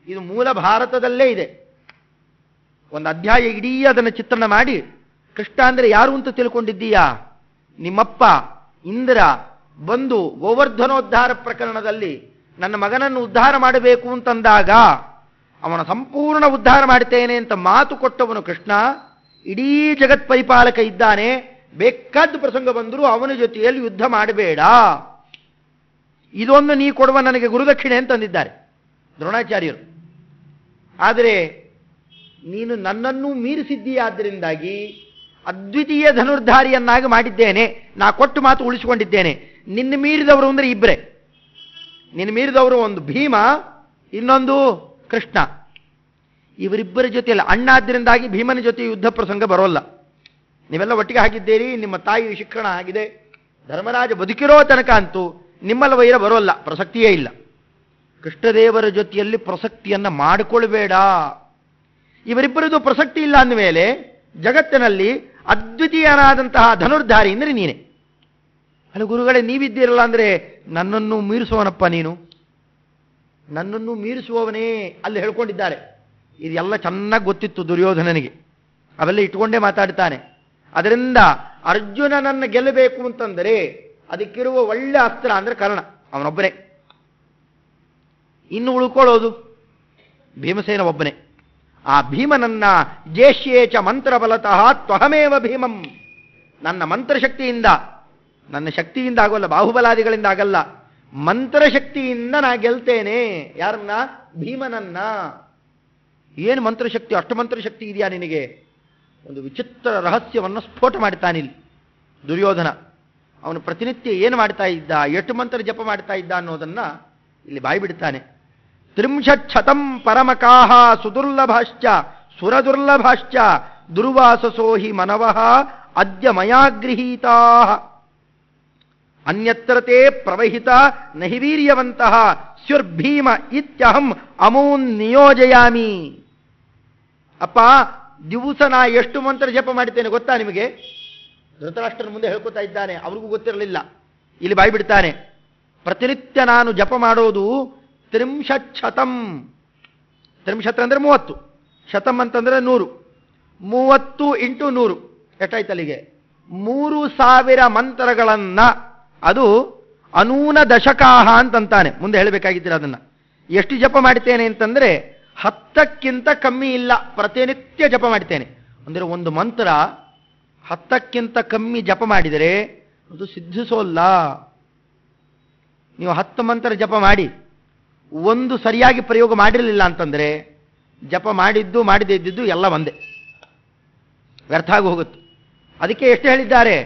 ಇದು ಮೂಲ ಭಾರತದಲ್ಲೇ ಇದೆ. ಒಂದು ಅಧ್ಯಾಯ ಇಡೀ ಅದನ್ನು ಚಿತ್ರಣ ಮಾಡಿ, ಕೃಷ್ಣ ಅಂದರೆ ಯಾರು ಅಂತ ತಿಳ್ಕೊಂಡಿದ್ದೀಯಾ? ನಿಮ್ಮಪ್ಪ ಇಂದ್ರ ಬಂದು ಗೋವರ್ಧನೋದ್ಧಾರ ಪ್ರಕರಣದಲ್ಲಿ ನನ್ನ ಮಗನನ್ನು ಉದ್ಧಾರ ಮಾಡಬೇಕು ಅಂತಂದಾಗ ಅವನ ಸಂಪೂರ್ಣ ಉದ್ಧಾರ ಮಾಡ್ತೇನೆ ಅಂತ ಮಾತು ಕೊಟ್ಟವನು ಕೃಷ್ಣ. ಇಡೀ ಜಗತ್ ಪರಿಪಾಲಕ ಇದ್ದಾನೆ, ಬೇಕಾದ ಪ್ರಸಂಗ ಬಂದರೂ ಅವನ ಜೊತೆಯಲ್ಲಿ ಯುದ್ಧ ಮಾಡಬೇಡ, ಇದೊಂದು ನೀ ಕೊಡುವ ನನಗೆ ಗುರುದಕ್ಷಿಣೆ ಅಂತಂದಿದ್ದಾರೆ ದ್ರೋಣಾಚಾರ್ಯರು. ಆದರೆ ನೀನು ನನ್ನನ್ನು ಮೀರಿಸಿದ್ದೀಯಾದ್ದರಿಂದಾಗಿ ಅದ್ವಿತೀಯ ಧನುರ್ಧಾರಿಯನ್ನಾಗಿ ಮಾಡಿದ್ದೇನೆ, ನಾ ಕೊಟ್ಟು ಮಾತು ಉಳಿಸಿಕೊಂಡಿದ್ದೇನೆ. ನಿನ್ನ ಮೀರಿದವರು ಅಂದರೆ ಇಬ್ಬರೇ. ನಿನ್ನ ಮೀರಿದವರು ಒಂದು ಭೀಮ, ಇನ್ನೊಂದು ಕೃಷ್ಣ. ಇವರಿಬ್ಬರ ಜೊತೆಯಲ್ಲಿ ಅಣ್ಣಾದ್ದರಿಂದಾಗಿ ಭೀಮನ ಜೊತೆ ಯುದ್ಧ ಪ್ರಸಂಗ ಬರೋಲ್ಲ. ನೀವೆಲ್ಲ ಒಟ್ಟಿಗೆ ಹಾಕಿದ್ದೀರಿ, ನಿಮ್ಮ ತಾಯಿ ಶಿಕ್ಷಣ ಆಗಿದೆ, ಧರ್ಮರಾಜ ಬದುಕಿರೋ ತನಕ ಅಂತೂ ನಿಮ್ಮಲ್ಲ ವೈರ ಬರೋಲ್ಲ, ಪ್ರಸಕ್ತಿಯೇ ಇಲ್ಲ. ಕೃಷ್ಣದೇವರ ಜೊತೆಯಲ್ಲಿ ಪ್ರಸಕ್ತಿಯನ್ನು ಮಾಡಿಕೊಳ್ಬೇಡ. ಇವರಿಬ್ಬರದು ಪ್ರಸಕ್ತಿ ಇಲ್ಲ ಅಂದಮೇಲೆ ಜಗತ್ತಿನಲ್ಲಿ ಅದ್ವಿತೀಯನಾದಂತಹ ಧನುರ್ಧಾರಿ ಅಂದರೆ ನೀನೆ. ಅಲ್ಲ ಗುರುಗಳೇ, ನೀವಿದ್ದೀರಲ್ಲ ಅಂದರೆ ನನ್ನನ್ನು ಮೀರಿಸುವನಪ್ಪ ನೀನು, ನನ್ನನ್ನು ಮೀರಿಸುವವನೇ ಅಲ್ಲಿ ಹೇಳ್ಕೊಂಡಿದ್ದಾರೆ. ಇದೆಲ್ಲ ಚೆನ್ನಾಗಿ ಗೊತ್ತಿತ್ತು ದುರ್ಯೋಧನನಿಗೆ, ಅವೆಲ್ಲ ಇಟ್ಕೊಂಡೇ ಮಾತಾಡ್ತಾನೆ. ಅದರಿಂದ ಅರ್ಜುನನನ್ನು ಗೆಲ್ಲಬೇಕು ಅಂತಂದರೆ ಅದಕ್ಕಿರುವ ಒಳ್ಳೆ ಅಸ್ತ್ರ ಅಂದರೆ ಕರ್ಣ, ಅವನೊಬ್ಬನೇ. ಇನ್ನು ಉಳ್ಕೊಳ್ಳೋದು ಭೀಮಸೇನ ಒಬ್ಬನೇ. ಆ ಭೀಮನನ್ನ ಜೇಷ್ಯೇಚ ಮಂತ್ರಬಲತಃ ತ್ವಹಮೇವ ಭೀಮಂ, ನನ್ನ ಮಂತ್ರಶಕ್ತಿಯಿಂದ, ನನ್ನ ಶಕ್ತಿಯಿಂದ ಆಗೋಲ್ಲ, ಬಾಹುಬಲಾದಿಗಳಿಂದ ಆಗಲ್ಲ, ಮಂತ್ರಶಕ್ತಿಯಿಂದ ನಾ ಗೆಲ್ತೇನೆ. ಯಾರನ್ನ? ಭೀಮನನ್ನ. ಏನು ಮಂತ್ರಶಕ್ತಿ, ಅಷ್ಟು ಮಂತ್ರಶಕ್ತಿ ಇದೆಯಾ ನಿನಗೆ? ಒಂದು ವಿಚಿತ್ರ ರಹಸ್ಯವನ್ನು ಸ್ಫೋಟ ಮಾಡ್ತಾನಿಲ್ಲಿ ದುರ್ಯೋಧನ. ಅವನು ಪ್ರತಿನಿತ್ಯ ಏನು ಮಾಡ್ತಾ ಇದ್ದ, ಎಷ್ಟು ಮಂತ್ರ ಜಪ ಮಾಡ್ತಾ ಇದ್ದ ಅನ್ನೋದನ್ನ ಇಲ್ಲಿ ಬಾಯಿ ಬಿಡ್ತಾನೆ. 30 ಪರಮಕಾಹ ಸುದುರ್ಲಭಾಶ್ಚ ಸುರದುರ್ಲಭಾಶ್ಚ ದುರ್ವಾಸಸೋ ಹಿ ಮನವಃ ಅದ್ಯ ಮಯಾ ಗೃಹೀತಾ ಅನ್ಯತ್ರ ತೇ ಪ್ರವಹಿತ ನಹಿ ವೀರ್ಯವಂತಹ ಸ್ಯುರ್ಭೀಮ ಇತ್ಯಹಂ ಅಮೂನ್ ನಿಯೋಜಯಾಮಿ. ಅಪ್ಪ, ದಿವಸ ನಾ ಎಷ್ಟು ಮಂತ್ರ ಜಪ ಮಾಡ್ತೇನೆ ಗೊತ್ತಾ ನಿಮಗೆ? ಧೃತರಾಷ್ಟ್ರನ ಮುಂದೆ ಹೇಳ್ಕೊತಾ ಇದ್ದಾನೆ, ಅವ್ರಿಗೂ ಗೊತ್ತಿರಲಿಲ್ಲ. ಇಲ್ಲಿ ಬಾಯಿ ಬಿಡ್ತಾನೆ, ಪ್ರತಿನಿತ್ಯ ನಾನು ಜಪ ಮಾಡೋದು 30 30 ಅಂದರೆ 30, ಶತಂ ಅಂತಂದ್ರೆ 100, 30 × 100 ಎಷ್ಟಾಯ್ತಲ್ಲಿಗೆ? 3000 ಮಂತ್ರಗಳನ್ನ. ಅದು ಅನೂನ ದಶಕಾಹ ಅಂತಂತಾನೆ. ಮುಂದೆ ಹೇಳಬೇಕಾಗಿದ್ದೀರ ಅದನ್ನ. ಎಷ್ಟು ಜಪ ಮಾಡ್ತೇನೆ ಅಂತಂದ್ರೆ 10ಕ್ಕಿಂತ ಕಮ್ಮಿ ಇಲ್ಲ, ಪ್ರತಿನಿತ್ಯ ಜಪ ಮಾಡ್ತೇನೆ. ಅಂದರೆ ಒಂದು ಮಂತ್ರ 10ಕ್ಕಿಂತ ಕಮ್ಮಿ ಜಪ ಮಾಡಿದರೆ ಅದು ಸಿದ್ಧಿಸೋಲ್ಲ. ನೀವು 10 ಮಂತ್ರ ಜಪ ಮಾಡಿ ಒಂದು ಸರಿಯಾಗಿ ಪ್ರಯೋಗ ಮಾಡಿರಲಿಲ್ಲ ಅಂತಂದ್ರೆ ಜಪ ಮಾಡಿದ್ದು ಮಾಡದೇ ಇದ್ದಿದ್ದು ಎಲ್ಲ ಒಂದೇ, ವ್ಯರ್ಥ ಆಗಿ ಹೋಗುತ್ತೆ. ಅದಕ್ಕೆ ಎಷ್ಟು ಹೇಳಿದ್ದಾರೆ?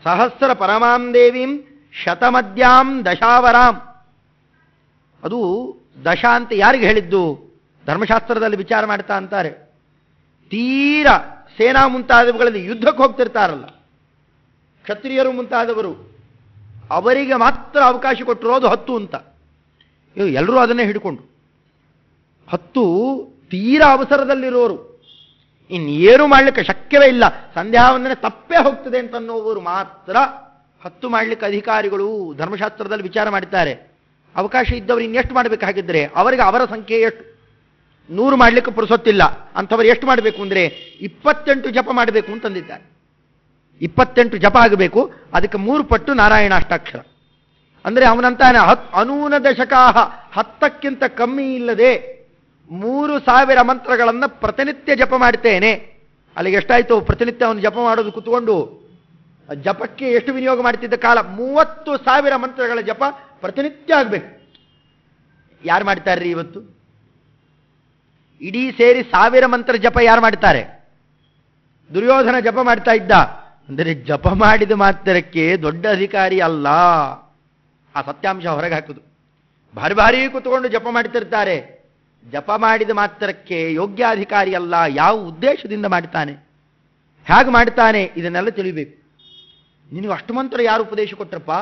ಸಹಸ್ರ ಪರಮಾಂ ದೇವೀಂ ಶತಮದ್ಯಾಂ ದಶಾವರಾಂ. ಅದು ದಶ ಅಂತ ಯಾರಿಗೆ ಹೇಳಿದ್ದು? ಧರ್ಮಶಾಸ್ತ್ರದಲ್ಲಿ ವಿಚಾರ ಮಾಡ್ತಾ ಅಂತಾರೆ. ತೀರ ಸೇನಾ ಮುಂತಾದವುಗಳಲ್ಲಿ ಯುದ್ಧಕ್ಕೆ ಹೋಗ್ತಿರ್ತಾರಲ್ಲ ಕ್ಷತ್ರಿಯರು ಮುಂತಾದವರು, ಅವರಿಗೆ ಮಾತ್ರ ಅವಕಾಶ ಕೊಟ್ಟಿರೋದು 10 ಅಂತ. ಎಲ್ಲರೂ ಅದನ್ನೇ ಹಿಡ್ಕೊಂಡು 10 ತೀರಾ ಅವಸರದಲ್ಲಿರೋರು, ಇನ್ನೇನು ಮಾಡಲಿಕ್ಕೆ ಶಕ್ಯವೇ ಇಲ್ಲ, ಸಂಧ್ಯಾವಂದನೆ ತಪ್ಪೇ ಹೋಗ್ತದೆ ಅಂತನ್ನೋವರು ಮಾತ್ರ 10 ಮಾಡಲಿಕ್ಕೆ ಅಧಿಕಾರಿಗಳು ಧರ್ಮಶಾಸ್ತ್ರದಲ್ಲಿ ವಿಚಾರ ಮಾಡ್ತಾರೆ. ಅವಕಾಶ ಇದ್ದವರು ಇನ್ನೆಷ್ಟು ಮಾಡಬೇಕಾಗಿದ್ದರೆ ಅವರಿಗೆ ಅವರ ಸಂಖ್ಯೆ ಎಷ್ಟು? 100 ಮಾಡಲಿಕ್ಕೆ ಪುರುಸೊತ್ತಿಲ್ಲ ಅಂಥವ್ರು ಎಷ್ಟು ಮಾಡಬೇಕು ಅಂದರೆ 28 ಜಪ ಮಾಡಬೇಕು ಅಂತಂದಿದ್ದಾರೆ. 28 ಜಪ ಆಗಬೇಕು, ಅದಕ್ಕೆ 3 ಪಟ್ಟು ನಾರಾಯಣಾಷ್ಟಾಕ್ಷರ. ಅಂದರೆ ಅವನಂತಾನೆ ಅನೂನ ದಶಕಾಹ, 10ಕ್ಕಿಂತ ಕಮ್ಮಿ ಇಲ್ಲದೆ 3000 ಮಂತ್ರಗಳನ್ನು ಪ್ರತಿನಿತ್ಯ ಜಪ ಮಾಡ್ತೇನೆ. ಅಲ್ಲಿಗೆ ಎಷ್ಟಾಯ್ತು? ಪ್ರತಿನಿತ್ಯ ಅವನು ಜಪ ಮಾಡೋದು ಕೂತ್ಕೊಂಡು ಜಪಕ್ಕೆ ಎಷ್ಟು ವಿನಿಯೋಗ ಮಾಡ್ತಿದ್ದ ಕಾಲ? 30,000 ಮಂತ್ರಗಳ ಜಪ ಪ್ರತಿನಿತ್ಯ ಆಗಬೇಕು. ಯಾರು ಮಾಡ್ತಾರ್ರಿ ಇವತ್ತು? ಇಡೀ ಸೇರಿ 1000 ಮಂತ್ರ ಜಪ ಯಾರು ಮಾಡ್ತಾರೆ? ದುರ್ಯೋಧನ ಜಪ ಮಾಡ್ತಾ ಇದ್ದ. ಅಂದರೆ ಜಪ ಮಾಡಿದ ಮಾತ್ರಕ್ಕೆ ದೊಡ್ಡ ಅಧಿಕಾರಿ ಅಲ್ಲ. ಆ ಸತ್ಯಾಂಶ ಹೊರಗೆ ಹಾಕುದು. ಭಾರಿ ಭಾರಿ ಕೂತ್ಕೊಂಡು ಜಪ ಮಾಡ್ತಿರ್ತಾರೆ. ಜಪ ಮಾಡಿದ ಮಾತ್ರಕ್ಕೆ ಯೋಗ್ಯಾಧಿಕಾರಿ ಅಲ್ಲ. ಯಾವ ಉದ್ದೇಶದಿಂದ ಮಾಡ್ತಾನೆ, ಹೇಗೆ ಮಾಡ್ತಾನೆ, ಇದನ್ನೆಲ್ಲ ತಿಳಿಬೇಕು. ನಿನಗೆ ಅಷ್ಟು ಮಂತ್ರ ಯಾರು ಉಪದೇಶ ಕೊಟ್ಟರಪ್ಪ?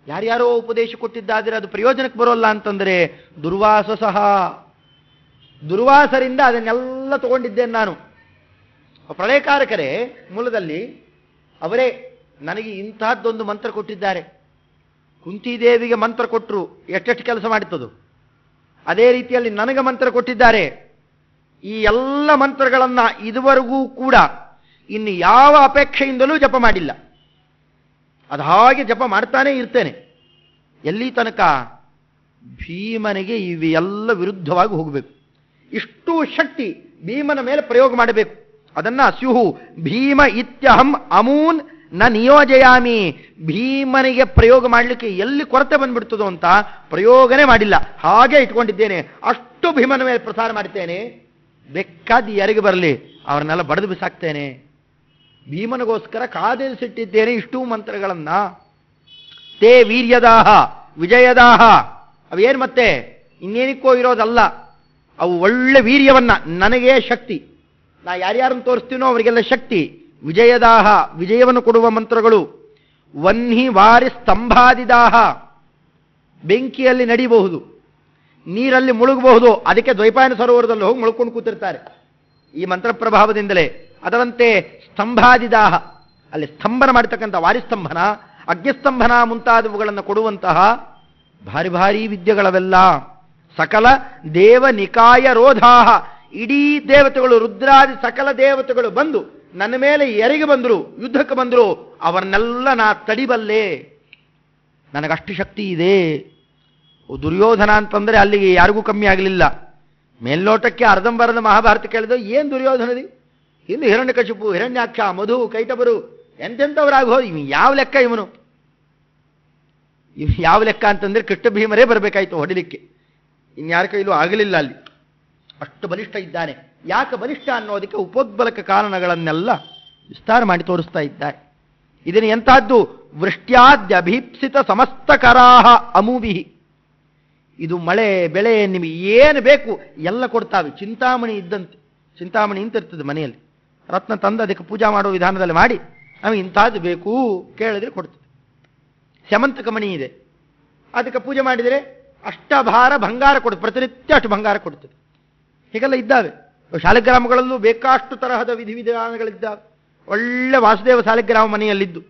ಯಾರ್ಯಾರೋ ಉಪದೇಶ ಕೊಟ್ಟಿದ್ದಾದರೆ ಅದು ಪ್ರಯೋಜನಕ್ಕೆ ಬರೋಲ್ಲ ಅಂತಂದರೆ ದುರ್ವಾಸಸಃ, ದುರ್ವಾಸರಿಂದ ಅದನ್ನೆಲ್ಲ ತಗೊಂಡಿದ್ದೇನೆ ನಾನು. ಪ್ರಳಯಕಾರಕರೇ ಮೂಲದಲ್ಲಿ ಅವರೇ ನನಗೆ ಇಂತಹದ್ದೊಂದು ಮಂತ್ರ ಕೊಟ್ಟಿದ್ದಾರೆ. ಕುಂತಿದೇವಿಗೆ ಮಂತ್ರ ಕೊಟ್ಟರು ಎಷ್ಟೆಷ್ಟು ಕೆಲಸ ಮಾಡಿತ್ತದು. ಅದೇ ರೀತಿಯಲ್ಲಿ ನನಗೆ ಮಂತ್ರ ಕೊಟ್ಟಿದ್ದಾರೆ. ಈ ಎಲ್ಲ ಮಂತ್ರಗಳನ್ನು ಇದುವರೆಗೂ ಕೂಡ ಇನ್ನು ಯಾವ ಅಪೇಕ್ಷೆಯಿಂದಲೂ ಜಪ ಮಾಡಿಲ್ಲ. ಅದು ಹಾಗೆ ಜಪ ಮಾಡ್ತಾನೇ ಇರ್ತೇನೆ. ಎಲ್ಲಿ ತನಕ? ಭೀಮನಿಗೆ ಇವೆಲ್ಲ ವಿರುದ್ಧವಾಗಿ ಹೋಗಬೇಕು. ಇಷ್ಟು ಶಕ್ತಿ ಭೀಮನ ಮೇಲೆ ಪ್ರಯೋಗ ಮಾಡಬೇಕು. ಅದನ್ನ ಸ್ಯುಹು ಭೀಮ ಇತ್ಯಹಂ ಅಮೂನ್ ನ ನಿಯೋಜಯಾಮಿ. ಭೀಮನಿಗೆ ಪ್ರಯೋಗ ಮಾಡಲಿಕ್ಕೆ ಎಲ್ಲಿ ಕೊರತೆ ಬಂದ್ಬಿಡ್ತದೋ ಅಂತ ಪ್ರಯೋಗನೇ ಮಾಡಿಲ್ಲ, ಹಾಗೆ ಇಟ್ಕೊಂಡಿದ್ದೇನೆ. ಅಷ್ಟು ಭೀಮನ ಮೇಲೆ ಪ್ರಸಾರ ಮಾಡ್ತೇನೆ. ಬೇಕಾದ ಯಾರಿಗೆ ಬರಲಿ ಅವ್ರನ್ನೆಲ್ಲ ಬಡಿದು ಬಿಸಾಕ್ತೇನೆ. ಭೀಮನಿಗೋಸ್ಕರ ಕಾದಿರಿಸಿಟ್ಟಿದ್ದೇನೆ ಇಷ್ಟೂ ಮಂತ್ರಗಳನ್ನ. ತೇ ವೀರ್ಯದಾಹ ವಿಜಯದಾಹ. ಅವೇನು ಮತ್ತೆ ಇನ್ನೇನಿಕ್ಕೋ ಇರೋದಲ್ಲ, ಅವು ಒಳ್ಳೆ ವೀರ್ಯವನ್ನ, ನನಗೆ ಶಕ್ತಿ, ನಾ ಯಾರ್ಯಾರನ್ನು ತೋರಿಸ್ತೀನೋ ಅವರಿಗೆಲ್ಲ ಶಕ್ತಿ. ವಿಜಯದಾಹ ವಿಜಯವನ್ನು ಕೊಡುವ ಮಂತ್ರಗಳು. ವನ್ಹಿ ವಾರಿ ಸ್ತಂಭಾದಿದಾಹ. ಬೆಂಕಿಯಲ್ಲಿ ನಡಿಬಹುದು, ನೀರಲ್ಲಿ ಮುಳುಗಬಹುದು, ಅದಕ್ಕೆ ದ್ವೈಪಾಯನ ಸರೋವರದಲ್ಲಿ ಹೋಗಿ ಮುಳುಕೊಂಡು ಕೂತಿರ್ತಾರೆ ಈ ಮಂತ್ರ ಪ್ರಭಾವದಿಂದಲೇ. ಅದರಂತೆ ಸ್ತಂಭಾದಿದಾಹ, ಅಲ್ಲಿ ಸ್ತಂಭನ ಮಾಡತಕ್ಕಂಥ ವಾರಿಸ್ತಂಭನ, ಅಗ್ನಿಸ್ತಂಭನ ಮುಂತಾದವುಗಳನ್ನು ಕೊಡುವಂತಹ ಭಾರಿ ಭಾರಿ ವಿದ್ಯೆಗಳವೆಲ್ಲ. ಸಕಲ ದೇವ ನಿಕಾಯ ರೋಧಾಹ. ಇಡೀ ದೇವತೆಗಳು, ರುದ್ರಾದಿ ಸಕಲ ದೇವತೆಗಳು ಬಂದು ನನ್ನ ಮೇಲೆ ಎರಿಗೆ ಬಂದರು, ಯುದ್ಧಕ್ಕೆ ಬಂದರು, ಅವರನ್ನೆಲ್ಲ ನಾ ತಡಿಬಲ್ಲೆ, ನನಗಷ್ಟು ಶಕ್ತಿ ಇದೆ. ದುರ್ಯೋಧನ ಅಂತಂದರೆ ಅಲ್ಲಿಗೆ ಯಾರಿಗೂ ಕಮ್ಮಿ ಆಗಲಿಲ್ಲ. ಮೇಲ್ನೋಟಕ್ಕೆ ಅರ್ಧಂಬರ್ಧ ಮಹಾಭಾರತ ಕೇಳಿದ ಏನು ದುರ್ಯೋಧನದಿ, ಇನ್ನು ಹಿರಣ್ಯಕಶಿಪು, ಹಿರಣ್ಯಾಕ್ಷ, ಮಧು, ಕೈಟಬರು ಎಂತೆಂಥವರಾಗಿ ಹೋದ. ಇವ್ ಯಾವ ಲೆಕ್ಕ ಇವನು? ಇವ್ ಯಾವ ಲೆಕ್ಕ ಅಂತಂದ್ರೆ ಕೃಷ್ಣ ಭೀಮರೇ ಬರಬೇಕಾಯ್ತು ಹೊಡಿಲಿಕ್ಕೆ, ಇನ್ಯಾರ ಕೈಲೂ ಆಗಲಿಲ್ಲ. ಅಲ್ಲಿ ಅಷ್ಟು ಬಲಿಷ್ಠ ಇದ್ದಾನೆ. ಯಾಕೆ ಬಲಿಷ್ಠ ಅನ್ನೋದಕ್ಕೆ ಉಪೋದ್ಬಲಕ ಕಾರಣಗಳನ್ನೆಲ್ಲ ವಿಸ್ತಾರ ಮಾಡಿ ತೋರಿಸ್ತಾ ಇದ್ದಾರೆ. ಇದನ್ನು ಎಂತಹದ್ದು? ವೃಷ್ಟ್ಯಾದ್ಯಭೀಪ್ಸಿತ ಸಮಸ್ತ ಕರಾಹ ಅಮೂಭಿಹಿ. ಇದು ಮಳೆ ಬೆಳೆ ನಿಮಗೆ ಏನು ಬೇಕು ಎಲ್ಲ ಕೊಡ್ತಾವೆ. ಚಿಂತಾಮಣಿ ಇದ್ದಂತೆ, ಚಿಂತಾಮಣಿ ಅಂತ ಇರ್ತದೆ ಮನೆಯಲ್ಲಿ, ರತ್ನ ತಂದು ಅದಕ್ಕೆ ಪೂಜಾ ಮಾಡೋ ವಿಧಾನದಲ್ಲಿ ಮಾಡಿ ನಮಗೆ ಇಂಥದ್ದು ಬೇಕು ಕೇಳಿದ್ರೆ ಕೊಡ್ತದೆ. ಸ್ಯಮಂತಕ ಮಣಿ ಇದೆ, ಅದಕ್ಕೆ ಪೂಜೆ ಮಾಡಿದರೆ ಅಷ್ಟಭಾರ ಬಂಗಾರ ಕೊಡುತ್ತೆ, ಪ್ರತಿನಿತ್ಯ ಅಷ್ಟು ಬಂಗಾರ ಕೊಡ್ತದೆ. ಹೀಗೆಲ್ಲ ಇದ್ದಾವೆ. ಶಾಲಿಗ್ರಾಮಗಳಲ್ಲೂ ಬೇಕಾಷ್ಟು ತರಹದ ವಿಧಿವಿಧಾನಗಳಿದ್ದಾವೆ. ಒಳ್ಳೆ ವಾಸುದೇವ ಶಾಲಿಗ್ರಾಮ ಮನೆಯಲ್ಲಿದ್ದು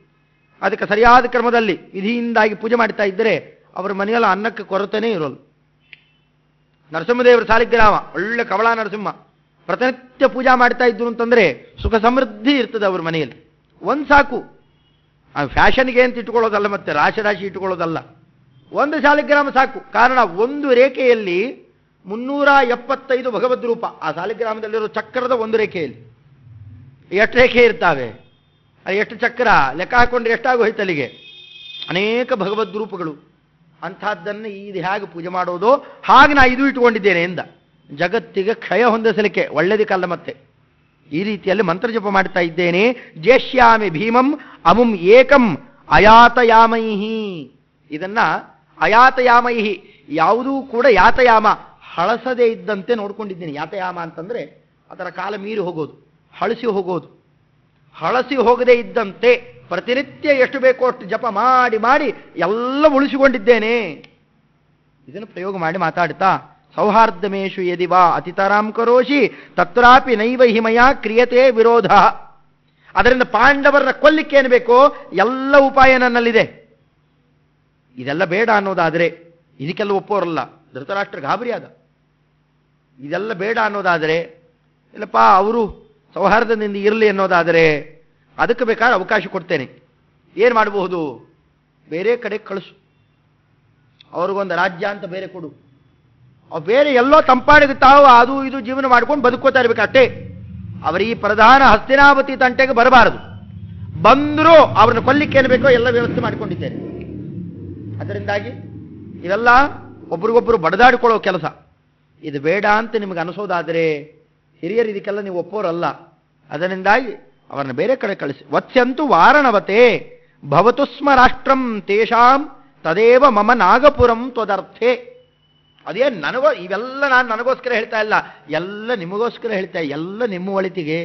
ಅದಕ್ಕೆ ಸರಿಯಾದ ಕ್ರಮದಲ್ಲಿ ವಿಧಿಯಿಂದಾಗಿ ಪೂಜೆ ಮಾಡ್ತಾ ಇದ್ದರೆ ಅವರ ಮನೆಯಲ್ಲಿ ಅನ್ನಕ್ಕೆ ಕೊರತೆನೇ ಇರೋಲ್ಲ. ನರಸಿಂಹದೇವರ ಶಾಲಿಗ್ರಾಮ ಒಳ್ಳೆ ಕವಳ ನರಸಿಂಹ, ಪ್ರತಿನಿತ್ಯ ಪೂಜಾ ಮಾಡ್ತಾ ಇದ್ರು ಅಂತಂದ್ರೆ ಸುಖ ಸಮೃದ್ಧಿ ಇರ್ತದೆ ಅವ್ರ ಮನೆಯಲ್ಲಿ. ಒಂದು ಸಾಕು, ಆ ಫ್ಯಾಷನ್ಗೆ ಅಂತ ಇಟ್ಕೊಳ್ಳೋದಲ್ಲ, ಮತ್ತೆ ರಾಶಿ ರಾಶಿ ಇಟ್ಕೊಳ್ಳೋದಲ್ಲ. ಒಂದು ಶಾಲಿಗ್ರಾಮ ಸಾಕು. ಕಾರಣ ಒಂದು ರೇಖೆಯಲ್ಲಿ 375 ಭಗವದ್ ರೂಪ. ಆ ಶಾಲಿಗ್ರಾಮದಲ್ಲಿರೋ ಚಕ್ರದ ಒಂದು ರೇಖೆಯಲ್ಲಿ ಎಷ್ಟು ರೇಖೆ ಇರ್ತಾವೆ, ಎಷ್ಟು ಚಕ್ರ ಲೆಕ್ಕ ಹಾಕೊಂಡ್ರೆ ಎಷ್ಟಾಗೋ ಹೋಯ್ತು ಅಲ್ಲಿಗೆ. ಅನೇಕ ಭಗವದ್ ರೂಪಗಳು. ಅಂಥದ್ದನ್ನು ಇದು ಹೇಗೆ ಪೂಜೆ ಮಾಡೋದು ಹಾಗೆ ನಾ ಇದು ಇಟ್ಟುಕೊಂಡಿದ್ದೇನೆ ಎಂದ. ಜಗತ್ತಿಗೆ ಕ್ಷಯ ಹೊಂದಿಸಲಿಕ್ಕೆ ಒಳ್ಳೆದಕ್ಕಲ್ಲ. ಮತ್ತೆ ಈ ರೀತಿಯಲ್ಲಿ ಮಂತ್ರಜಪ ಮಾಡ್ತಾ ಇದ್ದೇನೆ. ಜೇಷ್ಯಾಮಿ ಭೀಮಂ ಅಮುಂ ಏಕಂ ಅಯಾತಯಾಮೈಹಿ. ಇದನ್ನ ಅಯಾತಯಾಮೈಹಿ, ಯಾವುದೂ ಕೂಡ ಯಾತಯಾಮ ಹಳಸದೇ ಇದ್ದಂತೆ ನೋಡ್ಕೊಂಡಿದ್ದೀನಿ. ಯಾತಯಾಮ ಅಂತಂದ್ರೆ ಅದರ ಕಾಲ ಮೀರಿ ಹೋಗೋದು, ಹಳಸಿ ಹೋಗೋದು. ಹಳಸಿ ಹೋಗದೇ ಇದ್ದಂತೆ ಪ್ರತಿನಿತ್ಯ ಎಷ್ಟು ಬೇಕೋ ಅಷ್ಟು ಜಪ ಮಾಡಿ ಮಾಡಿ ಎಲ್ಲ ಉಳಿಸಿಕೊಂಡಿದ್ದೇನೆ. ಇದನ್ನು ಪ್ರಯೋಗ ಮಾಡಿ ಮಾತಾಡ್ತಾ ಸೌಹಾರ್ದಮೇಶು ಯದಿವಾ ಅತಿತರಾಂ ಕರೋಷಿ ತತ್ರಾಪಿ ನೈವ ಹಿಮಯ ಕ್ರಿಯತೆ ವಿರೋಧ. ಅದರಿಂದ ಪಾಂಡವರನ್ನ ಕೊಲ್ಲಿಕ್ಕೆ ಏನು ಬೇಕೋ ಎಲ್ಲ ಉಪಾಯ ನನ್ನಲ್ಲಿದೆ. ಇದೆಲ್ಲ ಬೇಡ ಅನ್ನೋದಾದರೆ ಇದಕ್ಕೆಲ್ಲ ಒಪ್ಪೋರಲ್ಲ. ಧೃತರಾಷ್ಟ್ರ ಗಾಬರಿ ಆದ. ಇದೆಲ್ಲ ಬೇಡ ಅನ್ನೋದಾದರೆ, ಇಲ್ಲಪ್ಪ ಅವರು ಸೌಹಾರ್ದದಿಂದ ಇರಲಿ ಅನ್ನೋದಾದರೆ ಅದಕ್ಕೆ ಬೇಕಾದ್ರೆ ಅವಕಾಶ ಕೊಡ್ತೇನೆ. ಏನು ಮಾಡಬಹುದು? ಬೇರೆ ಕಡೆ ಕಳಿಸು, ಅವ್ರಿಗೊಂದು ರಾಜ್ಯ ಅಂತ ಬೇರೆ ಕೊಡು. ಅವು ಬೇರೆ ಎಲ್ಲೋ ತಂಪಾಡಿಗೆ ತಾವು ಅದು ಇದು ಜೀವನ ಮಾಡ್ಕೊಂಡು ಬದುಕೋತಾ ಇರ್ಬೇಕು ಅಷ್ಟೇ. ಅವರ ಈ ಪ್ರಧಾನ ಹಸ್ತಿನಾವತಿ ತಂಟೆಗೆ ಬರಬಾರದು. ಬಂದರೂ ಅವ್ರನ್ನ ಕೊಲ್ಲಿಕ್ಕೆ ಏನು ಬೇಕೋ ಎಲ್ಲ ವ್ಯವಸ್ಥೆ ಮಾಡಿಕೊಂಡಿದ್ದೇನೆ. ಅದರಿಂದಾಗಿ ಇವೆಲ್ಲ ಒಬ್ರಿಗೊಬ್ಬರು ಬಡದಾಡಿಕೊಳ್ಳೋ ಕೆಲಸ. ಇದು ಬೇಡ ಅಂತ ನಿಮಗೆ ಅನಿಸೋದಾದರೆ ಹಿರಿಯರು ಇದಕ್ಕೆಲ್ಲ ನೀವು ಒಪ್ಪೋರಲ್ಲ. ಅದರಿಂದಾಗಿ ಅವರನ್ನ ಬೇರೆ ಕಡೆ ಕಳಿಸಿ. ವತ್ಸ್ಯಂತು ವಾರಣವತೆ ಭವತು ಸ್ಮ ರಾಷ್ಟ್ರಂ ತೇಷಾಂ ತದೇವ ಮಮ ನಾಗಪುರಂ ತ್ವದರ್ಥೆ. ಅದೇ ನನಗೋ ಇವೆಲ್ಲ ನಾನು ನನಗೋಸ್ಕರ ಹೇಳ್ತಾ ಇಲ್ಲ, ಎಲ್ಲ ನಿಮಗೋಸ್ಕರ ಹೇಳ್ತಾ, ಎಲ್ಲ ನಿಮ್ಮ ಒಳಿತಿಗೆ.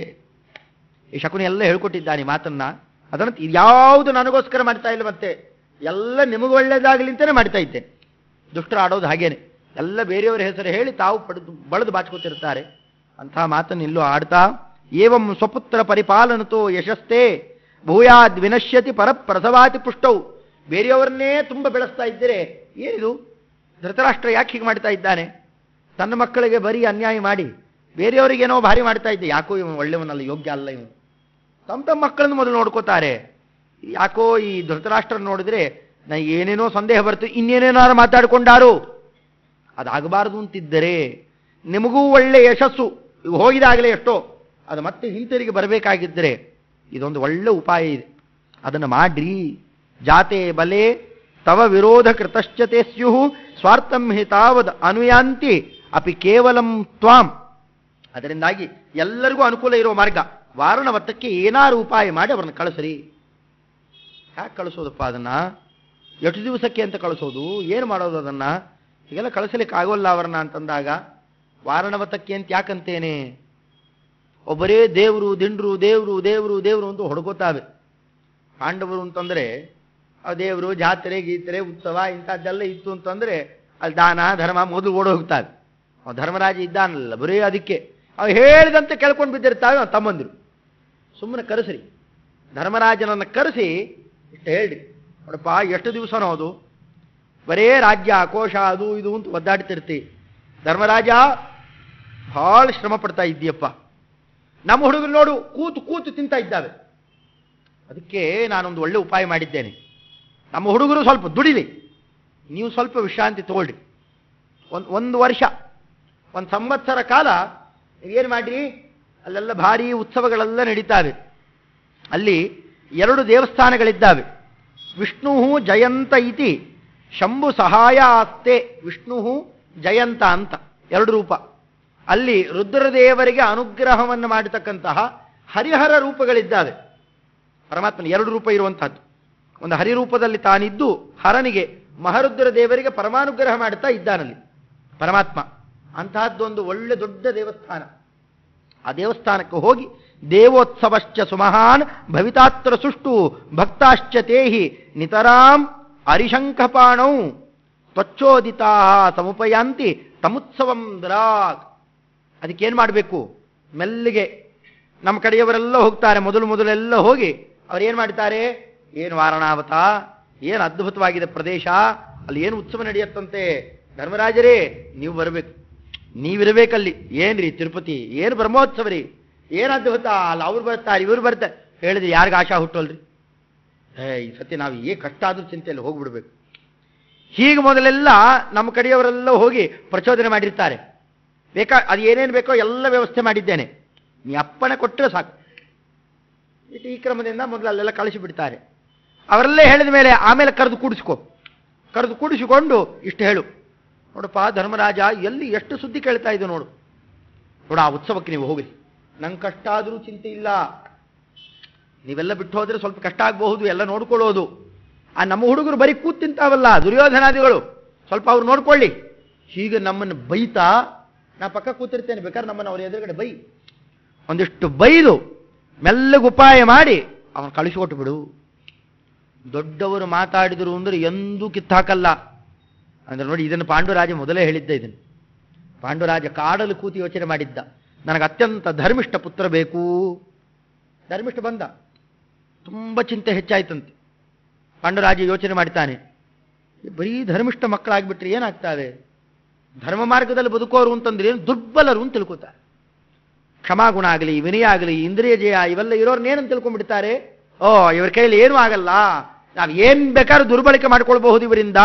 ಈ ಶಕುನಿ ಎಲ್ಲ ಹೇಳ್ಕೊಟ್ಟಿದ್ದಾನೆ ಮಾತನ್ನ. ಅದನ್ನು ಯಾವುದು ನನಗೋಸ್ಕರ ಮಾಡ್ತಾ ಇಲ್ಲ, ಮತ್ತೆ ಎಲ್ಲ ನಿಮಗೆ ಒಳ್ಳೇದಾಗಲಿ ಅಂತಲೇ ಮಾಡ್ತಾ ಇದ್ದೇನೆ. ದುಷ್ಟರು ಆಡೋದು ಹಾಗೇನೆ, ಎಲ್ಲ ಬೇರೆಯವರ ಹೆಸರು ಹೇಳಿ ತಾವು ಬಳದು ಬಾಚ್ಕೋತಿರ್ತಾರೆ. ಅಂಥ ಮಾತನ್ನು ಇಲ್ಲೂ ಆಡ್ತಾ ಏವಂ ಸ್ವಪುತ್ರ ಪರಿಪಾಲನತೋ ಯಶಸ್ತೆ ಭೂಯಾದ್ ವಿನಶ್ಯತಿ ಪರಪ್ರಸವಾತಿ ಪುಷ್ಟೌ. ಬೇರೆಯವರನ್ನೇ ತುಂಬ ಬೆಳೆಸ್ತಾ ಇದ್ದರೆ ಏನಿದು? ಧೃತರಾಷ್ಟ್ರ ಯಾಕೆ ಹೀಗೆ ಮಾಡ್ತಾ ಇದ್ದಾನೆ? ತನ್ನ ಮಕ್ಕಳಿಗೆ ಬರೀ ಅನ್ಯಾಯ ಮಾಡಿ ಬೇರೆಯವರಿಗೇನೋ ಭಾರಿ ಮಾಡ್ತಾ ಇದ್ದೆ. ಯಾಕೋ ಇವನು ಒಳ್ಳೆಯವನಲ್ಲ, ಯೋಗ್ಯ ಅಲ್ಲ ಇವನು. ತಮ್ಮ ಮಕ್ಕಳನ್ನು ಮೊದಲು ನೋಡ್ಕೋತಾರೆ. ಯಾಕೋ ಈ ಧೃತರಾಷ್ಟ್ರ ನೋಡಿದ್ರೆ ನಾ ಏನೇನೋ ಸಂದೇಹ ಬರ್ತದೆ, ಇನ್ನೇನೇನಾರು ಮಾತಾಡಿಕೊಂಡಾರು. ಅದಾಗಬಾರದು ಅಂತಿದ್ದರೆ ನಿಮಗೂ ಒಳ್ಳೆ ಯಶಸ್ಸು ಹೋಗಿದಾಗಲೇ ಎಷ್ಟೋ ಅದು ಮತ್ತೆ ಹಿಂತಿರುಗಿ ಬರಬೇಕಾಗಿದ್ದರೆ ಇದೊಂದು ಒಳ್ಳೆ ಉಪಾಯ ಇದೆ, ಅದನ್ನು ಮಾಡ್ರಿ. ಜಾತೆ ಬಲೆ ತವ ವಿರೋಧ ಕೃತಶ್ಚತೆ ಸ್ಯುಹು ಸ್ವಾರ್ಥಂ ಹಿ ತಾವದ್ ಅನುಯಾಂತಿ ಅಪಿ ಕೇವಲಂ ತ್ವಾಂ. ಅದರಿಂದಾಗಿ ಎಲ್ಲರಿಗೂ ಅನುಕೂಲ ಇರುವ ಮಾರ್ಗ, ವಾರಣವತ್ತಕ್ಕೆ ಏನಾರು ಉಪಾಯ ಮಾಡಿ ಅವರನ್ನು ಕಳಿಸ್ರಿ. ಯಾಕೆ ಕಳಿಸೋದಪ್ಪ ಅದನ್ನ? ಎಷ್ಟು ದಿವಸಕ್ಕೆ ಅಂತ ಕಳಿಸೋದು? ಏನು ಮಾಡೋದು ಅದನ್ನ? ಹೀಗೆಲ್ಲ ಕಳಿಸಲಿಕ್ಕೆ ಆಗೋಲ್ಲ ಅವರನ್ನ ಅಂತಂದಾಗ ವಾರಣವತಕ್ಕೆ ಅಂತ ಯಾಕಂತೇನೆ? ಒಬ್ಬರೇ ದೇವರು ದಿಂಡ್ರು, ದೇವರು ದೇವರು ದೇವರು ಅಂತ ಹೊಡ್ಕೋತಾವೆ. ಪಾಂಡವರು ಅಂತಂದ್ರೆ ಆ ದೇವರು ಜಾತ್ರೆ ಗೀತ್ರೆ ಉತ್ಸವ ಇಂಥದ್ದೆಲ್ಲ ಇತ್ತು ಅಂತಂದ್ರೆ ಅಲ್ಲಿ ದಾನ ಧರ್ಮ ಮೊದಲು ಓಡಿ ಹೋಗ್ತಾವೆ. ಧರ್ಮರಾಜ ಇದ್ದಾನಲ್ಲ ಬರೀ ಅದಕ್ಕೆ ಅವು ಹೇಳಿದಂತೆ ಕೇಳ್ಕೊಂಡು ಬಿದ್ದಿರ್ತಾವೆ ತಮ್ಮಂದಿರು. ಸುಮ್ಮನೆ ಕರೆಸ್ರಿ, ಧರ್ಮರಾಜನನ್ನು ಕರೆಸಿ ಇಷ್ಟು ಹೇಳ್ರಿ, ನೋಡಪ್ಪ ಎಷ್ಟು ದಿವಸನೋ ಅದು ಬರೇ ರಾಜ್ಯ ಕೋಶ ಅದು ಇದು ಅಂತ ಒದ್ದಾಡ್ತಿರ್ತಿ. ಧರ್ಮರಾಜ ಬಹಳ ಶ್ರಮ ಪಡ್ತಾ ಇದ್ದೀಯಪ್ಪ, ನಮ್ಮ ಹುಡುಗರು ನೋಡು ಕೂತು ಕೂತು ತಿಂತಾ ಇದ್ದಾವೆ. ಅದಕ್ಕೆ ನಾನೊಂದು ಒಳ್ಳೆ ಉಪಾಯ ಮಾಡಿದ್ದೇನೆ. ನಮ್ಮ ಹುಡುಗರು ಸ್ವಲ್ಪ ದುಡಿಲಿ, ನೀವು ಸ್ವಲ್ಪ ವಿಶ್ರಾಂತಿ ತಗೊಳ್ರಿ. ಒಂದು ವರ್ಷ, ಒಂದು ಸಂವತ್ಸರ ಕಾಲ ಏನು ಮಾಡ್ರಿ, ಅಲ್ಲೆಲ್ಲ ಭಾರಿ ಉತ್ಸವಗಳೆಲ್ಲ ನಡೀತಾವೆ. ಅಲ್ಲಿ 2 ದೇವಸ್ಥಾನಗಳಿದ್ದಾವೆ. ವಿಷ್ಣು ಜಯಂತ ಇತಿ ಶಂಭು ಸಹಾಯ ಆಸ್ತೆ. ವಿಷ್ಣು ಜಯಂತ ಅಂತ 2 ರೂಪ. ಅಲ್ಲಿ ರುದ್ರದೇವರಿಗೆ ಅನುಗ್ರಹವನ್ನು ಮಾಡತಕ್ಕಂತಹ ಹರಿಹರ ರೂಪಗಳಿದ್ದಾವೆ. ಪರಮಾತ್ಮನ 2 ರೂಪ ಇರುವಂತಹದ್ದು. ಒಂದು ಹರಿರೂಪದಲ್ಲಿ ತಾನಿದ್ದು ಹರನಿಗೆ ಮಹರುದ್ರ ದೇವರಿಗೆ ಪರಮಾನುಗ್ರಹ ಮಾಡುತ್ತಾ ಇದ್ದಾನಲ್ಲಿ ಪರಮಾತ್ಮ. ಅಂತಹದ್ದೊಂದು ಒಳ್ಳೆ ದೊಡ್ಡ ದೇವಸ್ಥಾನ. ಆ ದೇವಸ್ಥಾನಕ್ಕೆ ಹೋಗಿ ದೇವೋತ್ಸವಶ್ಚ ಸುಮಹಾನ್ ಭವಿತಾತ್ರ ಸುಷ್ಟು ಭಕ್ತಾಶ್ಚ ತೇಹಿ ನಿತರಾಂ ಅರಿಶಂಖಪಾಣೌ ತ್ವಚ್ಚೋದಿತಾ ಸಮುಪಯಾಂತಿ ತಮುತ್ಸವಂ ದರಾಗ್. ಅದಕ್ಕೇನು ಮಾಡಬೇಕು? ಮೆಲ್ಲಿಗೆ ನಮ್ಮ ಕಡೆಯವರೆಲ್ಲ ಹೋಗ್ತಾರೆ. ಮೊದಲೆಲ್ಲ ಹೋಗಿ ಅವ್ರೇನು ಮಾಡ್ತಾರೆ, ಏನು ವಾರಣಾವತ, ಏನು ಅದ್ಭುತವಾಗಿದೆ ಪ್ರದೇಶ, ಅಲ್ಲಿ ಏನು ಉತ್ಸವ ನಡೆಯುತ್ತಂತೆ. ಧರ್ಮರಾಜರೇ ನೀವು ಬರಬೇಕು, ನೀವಿರಬೇಕಲ್ಲಿ. ಏನ್ರಿ ತಿರುಪತಿ, ಏನು ಬ್ರಹ್ಮೋತ್ಸವ ರೀ, ಏನು ಅದ್ಭುತ, ಅಲ್ಲ ಅವ್ರು ಬರ್ತಾರೆ ಇವ್ರು ಬರ್ತಾರೆ ಹೇಳಿದ್ರೆ ಯಾರಿಗೆ ಆಶಾ ಹುಟ್ಟೋಲ್ರಿ? ಈ ಸತಿ ನಾವು ಕಷ್ಟ ಆದ್ರೂ ಚಿಂತೆಯಲ್ಲಿ ಹೋಗ್ಬಿಡ್ಬೇಕು. ಹೀಗೆ ಮೊದಲೆಲ್ಲ ನಮ್ಮ ಕಡೆಯವರೆಲ್ಲ ಹೋಗಿ ಪ್ರಚೋದನೆ ಮಾಡಿರ್ತಾರೆ. ಅದು ಏನೇನು ಬೇಕೋ ಎಲ್ಲ ವ್ಯವಸ್ಥೆ ಮಾಡಿದ್ದೇನೆ, ನೀ ಅಪ್ಪಣೆ ಕೊಟ್ಟರೆ ಸಾಕು. ಈ ಕ್ರಮದಿಂದ ಮೊದಲು ಅಲ್ಲೆಲ್ಲ ಕಳಿಸಿಬಿಡ್ತಾರೆ. ಅವರೆಲ್ಲೇ ಹೇಳಿದ ಮೇಲೆ ಆಮೇಲೆ ಕರೆದು ಕೂಡಿಸಿಕೊಂಡು ಇಷ್ಟು ಹೇಳು, ನೋಡಪ್ಪ ಧರ್ಮರಾಜ ಎಲ್ಲಿ ಎಷ್ಟು ಸುದ್ದಿ ಕೇಳ್ತಾ ಇದ್ದು ನೋಡು, ಆ ಉತ್ಸವಕ್ಕೆ ನೀವು ಹೋಗಿ, ನಂಗೆ ಕಷ್ಟ ಆದರೂ ಚಿಂತೆ ಇಲ್ಲ, ನೀವೆಲ್ಲ ಬಿಟ್ಟು ಹೋದ್ರೆ ಸ್ವಲ್ಪ ಕಷ್ಟ ಆಗಬಹುದು, ಎಲ್ಲ ನೋಡ್ಕೊಳ್ಳೋದು. ಆ ನಮ್ಮ ಹುಡುಗರು ಬರೀ ಕೂತ್ ತಿಂತಾವಲ್ಲ ದುರ್ಯೋಧನಾದಿಗಳು, ಸ್ವಲ್ಪ ಅವ್ರು ನೋಡ್ಕೊಳ್ಳಿ. ಹೀಗೆ ನಮ್ಮನ್ನು ಬೈತಾ, ನಾ ಪಕ್ಕ ಕೂತಿರ್ತೇನೆ, ಬೇಕಾದ್ರೆ ನಮ್ಮನ್ನು ಅವ್ರ ಎದುರುಗಡೆ ಒಂದಿಷ್ಟು ಬೈದು ಮೆಲ್ಲಗೆ ಉಪಾಯ ಮಾಡಿ ಅವನು ಕಳಿಸಿಕೊಟ್ಟು ಬಿಡು. ದೊಡ್ಡವರು ಮಾತಾಡಿದರು ಅಂದ್ರೆ ಎಂದೂ ಕಿತ್ತಾಕಲ್ಲ ಅಂದ್ರೆ ನೋಡಿ. ಇದನ್ನು ಪಾಂಡುರಾಜ ಮೊದಲೇ ಹೇಳಿದ್ದ. ಇದನ್ನು ಪಾಂಡುರಾಜ ಕಾಡಲು ಕೂತಿ ಯೋಚನೆ ಮಾಡಿದ್ದ, ನನಗೆ ಅತ್ಯಂತ ಧರ್ಮಿಷ್ಠ ಪುತ್ರ ಬೇಕು. ಧರ್ಮಿಷ್ಠ ಬಂದ, ತುಂಬ ಚಿಂತೆ ಹೆಚ್ಚಾಯ್ತಂತೆ. ಪಾಂಡುರಾಜ ಯೋಚನೆ ಮಾಡ್ತಾನೆ, ಬರೀ ಧರ್ಮಿಷ್ಠ ಮಕ್ಕಳಾಗ್ಬಿಟ್ರೆ ಏನಾಗ್ತಾವೆ, ಧರ್ಮ ಮಾರ್ಗದಲ್ಲಿ ಬದುಕೋರು ಅಂತಂದ್ರೆ ಏನು ದುರ್ಬಲರು ಅಂತ ತಿಳ್ಕೊತಾರೆ. ಕ್ಷಮಾಗುಣ ಆಗಲಿ, ವಿನಯ ಆಗಲಿ, ಇಂದ್ರಿಯ ಜಯ ಇವೆಲ್ಲ ಇರೋರ್ನೇನಂತ ತಿಳ್ಕೊಂಡ್ಬಿಡ್ತಾರೆ. ಇವ್ರ ಕೈಯಲ್ಲಿ ಏನೂ ಆಗಲ್ಲ, ನಾವು ಏನ್ ಬೇಕಾದ್ರೂ ದುರ್ಬಳಕೆ ಮಾಡ್ಕೊಳ್ಬಹುದು ಇವರಿಂದ,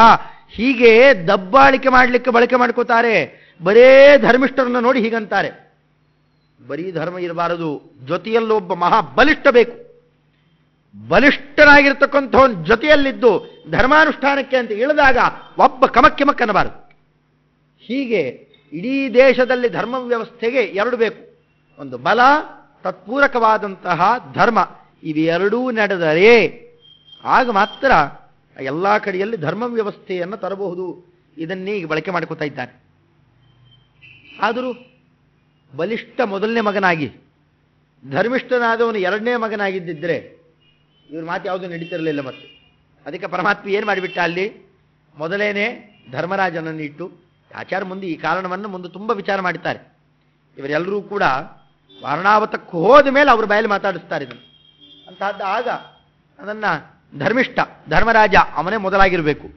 ಹೀಗೆ ದಬ್ಬಾಳಿಕೆ ಮಾಡಲಿಕ್ಕೆ ಬಳಕೆ ಮಾಡ್ಕೋತಾರೆ. ಬರೇ ಧರ್ಮಿಷ್ಠರನ್ನ ನೋಡಿ ಹೀಗಂತಾರೆ. ಬರೀ ಧರ್ಮ ಇರಬಾರದು, ಜೊತೆಯಲ್ಲೊಬ್ಬ ಮಹಾಬಲಿಷ್ಠ ಬೇಕು. ಬಲಿಷ್ಠನಾಗಿರ್ತಕ್ಕಂಥವನ್ ಜೊತೆಯಲ್ಲಿದ್ದು ಧರ್ಮಾನುಷ್ಠಾನಕ್ಕೆ ಅಂತ ಇಳಿದಾಗ ಒಬ್ಬ ಕಮಕ್ಕಿಮಕ್ ಅನ್ನಬಾರದು. ಹೀಗೆ ಇಡೀ ದೇಶದಲ್ಲಿ ಧರ್ಮ ವ್ಯವಸ್ಥೆಗೆ 2 ಬೇಕು, ಒಂದು ಬಲ, ತತ್ಪೂರಕವಾದಂತಹ ಧರ್ಮ. ಇವೆರಡೂ ನಡೆದರೆ ಆಗ ಮಾತ್ರ ಎಲ್ಲ ಕಡೆಯಲ್ಲಿ ಧರ್ಮ ವ್ಯವಸ್ಥೆಯನ್ನು ತರಬಹುದು. ಇದನ್ನೇ ಈಗ ಬಳಕೆ ಮಾಡ್ಕೋತಾ ಇದ್ದಾನೆ. ಆದರೂ ಬಲಿಷ್ಠ ಮೊದಲನೇ ಮಗನಾಗಿ ಧರ್ಮಿಷ್ಠನಾದವನು 2ನೇ ಮಗನಾಗಿದ್ದಿದ್ರೆ ಇವ್ರ ಮಾತು ಯಾವುದು ನಡೀತಿರಲಿಲ್ಲ. ಮತ್ತೆ ಅದಕ್ಕೆ ಪರಮಾತ್ಮ ಏನು ಮಾಡಿಬಿಟ್ಟ, ಅಲ್ಲಿ ಮೊದಲೇನೆ ಧರ್ಮರಾಜನನ್ನು ಇಟ್ಟು ಆಚಾರ ಮುಂದೆ ಈ ಕಾರಣವನ್ನು ಮುಂದೆ ತುಂಬ ವಿಚಾರ ಮಾಡುತ್ತಾರೆ. ಇವರೆಲ್ಲರೂ ಕೂಡ ವಾರಣಾವತಕ್ಕೆ ಹೋದ ಮೇಲೆ ಅವ್ರ ಬಾಯಲ್ಲಿ ಮಾತಾಡಿಸ್ತಾರೆ ಇದನ್ನು ಅಂತಹದ್ದು. ಆಗ ಅದನ್ನು ಧರ್ಮಿಷ್ಠ ಧರ್ಮರಾಜ ಅವನೇ ಮೊದಲಾಗಿರಬೇಕು.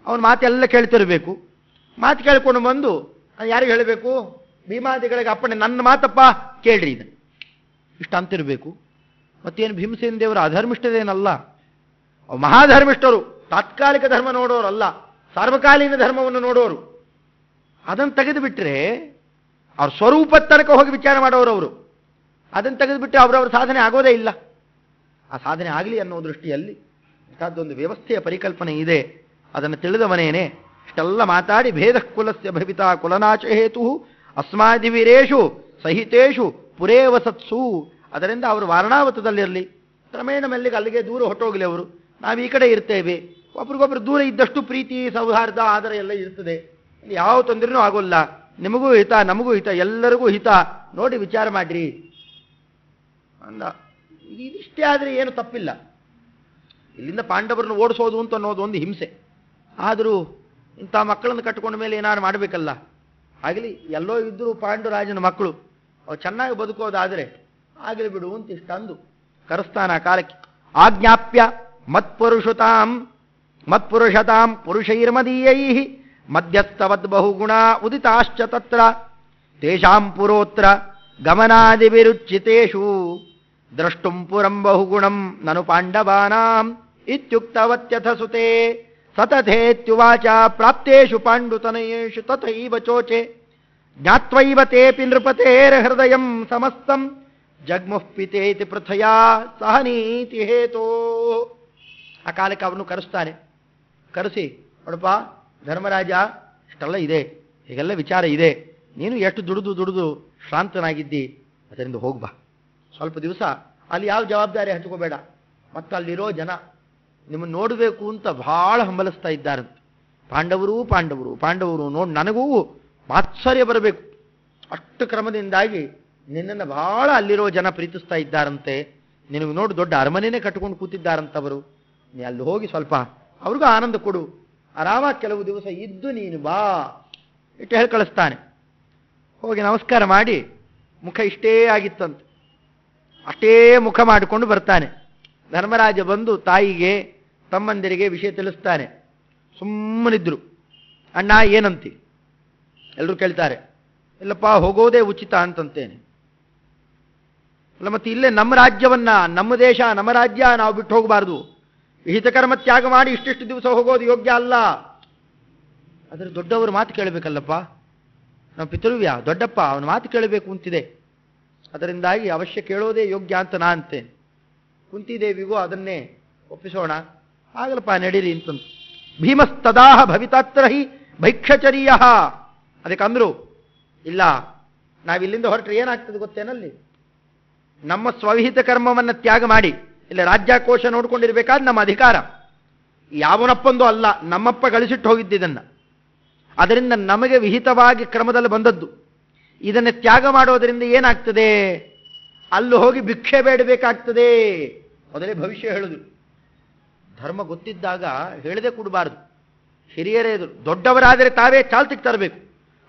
ಅವನ ಮಾತೆಲ್ಲ ಕೇಳ್ತಿರಬೇಕು. ಮಾತು ಕೇಳ್ಕೊಂಡು ಬಂದು ಯಾರಿಗೆ ಹೇಳಬೇಕು? ಭೀಮಾದಿಗಳಿಗೆ ಅಪ್ಪಣೆ, ನನ್ನ ಮಾತಪ್ಪ ಕೇಳ್ರಿ ಇದನ್ನು, ಇಷ್ಟ ಅಂತಿರಬೇಕು. ಮತ್ತೇನು ಭೀಮಸೇನ ದೇವರು ಅಧರ್ಮಿಷ್ಠದೇನಲ್ಲ, ಅವು ಮಹಾಧರ್ಮಿಷ್ಠರು. ತಾತ್ಕಾಲಿಕ ಧರ್ಮ ನೋಡೋರಲ್ಲ, ಸಾರ್ವಕಾಲೀನ ಧರ್ಮವನ್ನು ನೋಡೋರು. ಅದನ್ನು ತೆಗೆದು ಬಿಟ್ಟರೆ ಅವ್ರ ಸ್ವರೂಪದ ತನಕ ಹೋಗಿ ವಿಚಾರ ಮಾಡೋರು ಅವರು. ಅದನ್ನು ತೆಗೆದುಬಿಟ್ಟು ಅವರವ್ರ ಸಾಧನೆ ಆಗೋದೇ ಇಲ್ಲ. ಆ ಸಾಧನೆ ಆಗಲಿ ಅನ್ನೋ ದೃಷ್ಟಿಯಲ್ಲಿ ಇಂಥದ್ದೊಂದು ವ್ಯವಸ್ಥೆಯ ಪರಿಕಲ್ಪನೆ ಇದೆ. ಅದನ್ನು ತಿಳಿದವನೇನೆ ಇಷ್ಟೆಲ್ಲ ಮಾತಾಡಿ ಭೇದ ಕುಲಸ್ಯ ಭವಿತಾ ಕುಲನಾಶ ಹೇತು ಅಸ್ಮಾದಿವೀರೇಷು ಸಹಿತೇಷು ಪುರೇ ವಸತ್ಸು. ಅದರಿಂದ ಅವರು ವಾರಣಾವತದಲ್ಲಿರಲಿ, ಕ್ರಮೇಣ ಮೆಲ್ಲಿಗೆ ಅಲ್ಲಿಗೆ ದೂರ ಹೊಟ್ಟೋಗಲಿ. ಅವರು ನಾವು ಈ ಕಡೆ ಇರ್ತೇವೆ. ಒಬ್ರಿಗೊಬ್ರು ದೂರ ಇದ್ದಷ್ಟು ಪ್ರೀತಿ ಸೌಹಾರ್ದ ಆದರ ಎಲ್ಲ ಇರ್ತದೆ. ಯಾವ ತೊಂದರೆನೂ ಆಗೋಲ್ಲ. ನಿಮಗೂ ಹಿತ, ನಮಗೂ ಹಿತ, ಎಲ್ಲರಿಗೂ ಹಿತ. ನೋಡಿ ವಿಚಾರ ಮಾಡ್ರಿ ಅಂದ. ಇದಿಷ್ಟೇ ಆದರೆ ಏನು ತಪ್ಪಿಲ್ಲ. ಇಲ್ಲಿಂದ ಪಾಂಡವರನ್ನು ಓಡಿಸೋದು ಅಂತ ಅನ್ನೋದು ಒಂದು ಹಿಂಸೆ. ಆದರೂ ಇಂಥ ಮಕ್ಕಳನ್ನು ಕಟ್ಟಿಕೊಂಡ ಮೇಲೆ ಏನಾದ್ರು ಮಾಡಬೇಕಲ್ಲ. ಆಗಲಿ, ಎಲ್ಲೋ ಇದ್ದರೂ ಪಾಂಡುರಾಜನ ಮಕ್ಕಳು, ಅವ್ರು ಚೆನ್ನಾಗಿ ಬದುಕೋದಾದರೆ ಆಗಲಿ ಬಿಡು ಅಂತ ಇಷ್ಟಂದು ಕರೆಸ್ತಾನ ಆ ಕಾಲಕ್ಕೆ. ಆಜ್ಞಾಪ್ಯ ಮತ್ಪುರುಷತಾಂ ಪುರುಷೈರ್ಮದೀಯೈ ಮಧ್ಯಸ್ಥವದ್ ಬಹುಗುಣ ಉದಿತಾಶ್ಚ ತತ್ರ ತೇಷಾಂ ಪುರೋತ್ರ ಗಮನಾದಿವಿರುಚ್ಚಿತೇಷು ದ್ರಷ್ಟುಂ ಪುರಂ ಬಹುಗುಣಂ ನನು ಪಾಂಡವಾನಾಂ ಇತ್ಯುಕ್ತವತ್ಯಥ ಸುತೆ ಸತಥೇತ್ಯುವಾಚ ಪ್ರಾಪ್ತೇಷು ಪಾಂಡುತನಯೇಷು ತಥೈವ ಚೋಚೆ ಜ್ಞಾತ್ವೈವ ತೇಪಿ ನೃಪತೇರ್ಹೃದಯಂ ಸಮಸ್ತಂ ಜಗ್ಮುಃ ಪಿತೇತಿ ಪೃಥಯಾ ಸಹನೀತಿ ಹೇತೋ. ಆ ಕಾಲಕ್ಕೆ ಅವನು ಕರೆಸ್ತಾನೆ. ಕರೆಸಿ, ನೋಡಪ್ಪ ಧರ್ಮರಾಜ, ಇಷ್ಟೆಲ್ಲ ಇದೆ, ಹೀಗೆಲ್ಲ ವಿಚಾರ ಇದೆ. ನೀನು ಎಷ್ಟು ದುಡಿದು ಶ್ರಾಂತನಾಗಿದ್ದಿ, ಅದರಿಂದ ಹೋಗ್ಬಾ. ಸ್ವಲ್ಪ ದಿವಸ ಅಲ್ಲಿ ಯಾವ ಜವಾಬ್ದಾರಿ ಹಂಚ್ಕೋಬೇಡ. ಮತ್ತು ಅಲ್ಲಿರೋ ಜನ ನಿಮ್ಮನ್ನು ನೋಡಬೇಕು ಅಂತ ಬಹಳ ಹಂಬಲಿಸ್ತಾ ಇದ್ದಾರಂತೆ. ಪಾಂಡವರು ನೋಡಿ ನನಗೂ ಮಾತ್ಸರ್ಯ ಬರಬೇಕು. ಅಷ್ಟು ಕ್ರಮದಿಂದಾಗಿ ನಿನ್ನನ್ನು ಬಹಳ ಅಲ್ಲಿರೋ ಜನ ಪ್ರೀತಿಸ್ತಾ ಇದ್ದಾರಂತೆ. ನಿನಗೆ ನೋಡಿ ದೊಡ್ಡ ಅರಮನೆಯೇ ಕಟ್ಟಿಕೊಂಡು ಕೂತಿದ್ದಾರಂತವರು. ನೀ ಅಲ್ಲಿ ಹೋಗಿ ಸ್ವಲ್ಪ ಅವ್ರಿಗೂ ಆನಂದ ಕೊಡು, ಆರಾಮಾಗಿ ಕೆಲವು ದಿವಸ ಇದ್ದು ನೀನು ಬಾ ಇಟ್ಟು ಹೇಳಿ ಕಳಿಸ್ತಾನೆ. ಹೋಗಿ ನಮಸ್ಕಾರ ಮಾಡಿ, ಮುಖ ಇಷ್ಟೇ ಆಗಿತ್ತಂತೆ, ಅಷ್ಟೇ ಮುಖ ಮಾಡಿಕೊಂಡು ಬರ್ತಾನೆ. ಧರ್ಮರಾಜ ಬಂದು ತಾಯಿಗೆ ತಮ್ಮಂದಿರಿಗೆ ವಿಷಯ ತಿಳಿಸ್ತಾನೆ. ಸುಮ್ಮನಿದ್ರು. ಅಣ್ಣ ಏನಂತಿ? ಎಲ್ಲರೂ ಕೇಳ್ತಾರೆ. ಇಲ್ಲಪ್ಪ ಹೋಗೋದೇ ಉಚಿತ ಅಂತಂತೇನೆ. ಅಲ್ಲ ಮತ್ತೆ ಇಲ್ಲೇ ನಮ್ಮ ರಾಜ್ಯವನ್ನ, ನಮ್ಮ ದೇಶ, ನಮ್ಮ ರಾಜ್ಯ ನಾವು ಬಿಟ್ಟು ಹೋಗಬಾರ್ದು. ಹಿತಕರ್ಮ ತ್ಯಾಗ ಮಾಡಿ ಇಷ್ಟಿಷ್ಟು ದಿವಸ ಹೋಗೋದು ಯೋಗ್ಯ ಅಲ್ಲ. ಆದರೆ ದೊಡ್ಡವರು ಮಾತು ಕೇಳಬೇಕಲ್ಲಪ್ಪ. ನಾವು ಪಿತೃವ್ಯ ದೊಡ್ಡಪ್ಪ, ಅವನ ಮಾತು ಕೇಳಬೇಕು ಅಂತಿದೆ. ಅದರಿಂದಾಗಿ ಅವಶ್ಯ ಕೇಳೋದೇ ಯೋಗ್ಯ ಅಂತ ನಾ ಅಂತೇನೆ. ಕುಂತಿದೇವಿಗೂ ಅದನ್ನೇ ಒಪ್ಪಿಸೋಣ. ಆಗಲಪ್ಪ ನಡೀರಿ ಅಂತಂದು. ಭೀಮಸ್ತದಾಹ ಭವಿತಾತ್ರ ಹಿ ಭೈಕ್ಷಚರ್ಯ. ಅದಕ್ಕೆ ಅಂದ್ರು, ಇಲ್ಲ ನಾವಿಲ್ಲಿಂದ ಹೊರಟ್ರೆ ಏನಾಗ್ತದೆ ಗೊತ್ತೇನಲ್ಲಿ? ನಮ್ಮ ಸ್ವವಿಹಿತ ಕರ್ಮವನ್ನು ತ್ಯಾಗ ಮಾಡಿ ಇಲ್ಲ ರಾಜ್ಯಕೋಶ ನೋಡ್ಕೊಂಡಿರ್ಬೇಕಾದ್ರೆ ನಮ್ಮ ಅಧಿಕಾರ ಯಾವನಪ್ಪಂದು ಅಲ್ಲ, ನಮ್ಮಪ್ಪ ಗಳಿಸಿಟ್ಟು ಹೋಗಿದ್ದಿದ್ದನ್ನು. ಅದರಿಂದ ನಮಗೆ ವಿಹಿತವಾಗಿ ಕ್ರಮದಲ್ಲಿ ಬಂದದ್ದು. ಇದನ್ನು ತ್ಯಾಗ ಮಾಡೋದರಿಂದ ಏನಾಗ್ತದೆ? ಅಲ್ಲಿ ಹೋಗಿ ಭಿಕ್ಷೆ ಬೇಡಬೇಕಾಗ್ತದೆ. ಮೊದಲೇ ಭವಿಷ್ಯ ಹೇಳುದು. ಧರ್ಮ ಗೊತ್ತಿದ್ದಾಗ ಹೇಳದೆ ಕೊಡಬಾರದು. ಹಿರಿಯರೇ ದೊಡ್ಡವರಾದರೆ ತಾವೇ ಚಾಲ್ತಿಗೆ ತರಬೇಕು.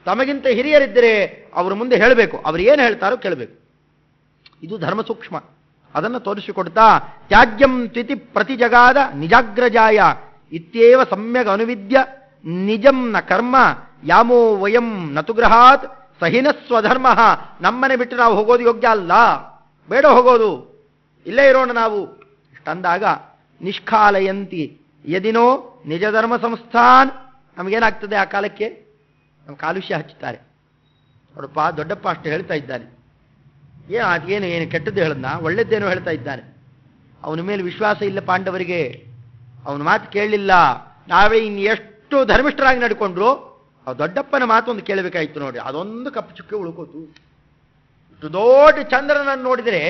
ತಮಗಿಂತ ಹಿರಿಯರಿದ್ದರೆ ಅವರ ಮುಂದೆ ಹೇಳಬೇಕು. ಅವರು ಏನು ಹೇಳ್ತಾರೋ ಕೇಳಬೇಕು. ಇದು ಧರ್ಮ ಸೂಕ್ಷ್ಮ. ಅದನ್ನು ತೋರಿಸಿಕೊಡ್ತಾ ತ್ಯಾಜ್ಯಂ ತ್ವಿತಿ ಪ್ರತಿಜಗಾದ ನಿಜಾಗ್ರಜಾಯ ಇತ್ಯೇವ ಸಮ್ಯಗ್ ಅನುವಿದ್ಯ ನಿಜಂ ನ ಕರ್ಮ ಯಾಮೋ ವಯಂ ನತು ಗೃಹಾತ್ ಸಹಿನ ಸ್ವಧರ್ಮ. ನಮ್ಮನೆ ಬಿಟ್ಟು ನಾವು ಹೋಗೋದು ಯೋಗ್ಯ ಅಲ್ಲ, ಬೇಡ ಹೋಗೋದು, ಇಲ್ಲೇ ಇರೋಣ ನಾವು ಇಷ್ಟಂದಾಗ ನಿಷ್ಕಾಲಯಂತಿ ಯದಿನೋ ನಿಜ ಧರ್ಮ ಸಂಸ್ಥಾನ್. ನಮಗೇನಾಗ್ತದೆ ಆ ಕಾಲಕ್ಕೆ? ನಮ್ಮ ಕಾಲುಷ್ಯ ಹಚ್ಚುತ್ತಾರೆ. ನೋಡಪ್ಪ ದೊಡ್ಡಪ್ಪ ಅಷ್ಟು ಹೇಳ್ತಾ ಇದ್ದಾನೆ, ಏನು ಕೆಟ್ಟದ್ದು ಹೇಳದ್ನ, ಒಳ್ಳೆದ್ದೇನೋ ಹೇಳ್ತಾ ಇದ್ದಾನೆ. ಅವನ ಮೇಲೆ ವಿಶ್ವಾಸ ಇಲ್ಲ ಪಾಂಡವರಿಗೆ. ಅವನ ಮಾತು ಕೇಳಲಿಲ್ಲ. ನಾವೇ ಇನ್ನು ಎಷ್ಟು ಧರ್ಮಿಷ್ಠರಾಗಿ ನಡ್ಕೊಂಡ್ರು ಅವ್ ದೊಡ್ಡಪ್ಪನ ಮಾತು ಒಂದು ಕೇಳಬೇಕಾಯ್ತು. ನೋಡಿ, ಅದೊಂದು ಕಪ್ಪು ಚುಕ್ಕೆ ಉಳ್ಕೋತು. ಇಷ್ಟು ದೊಡ್ಡ ಚಂದ್ರನನ್ನು ನೋಡಿದರೆ,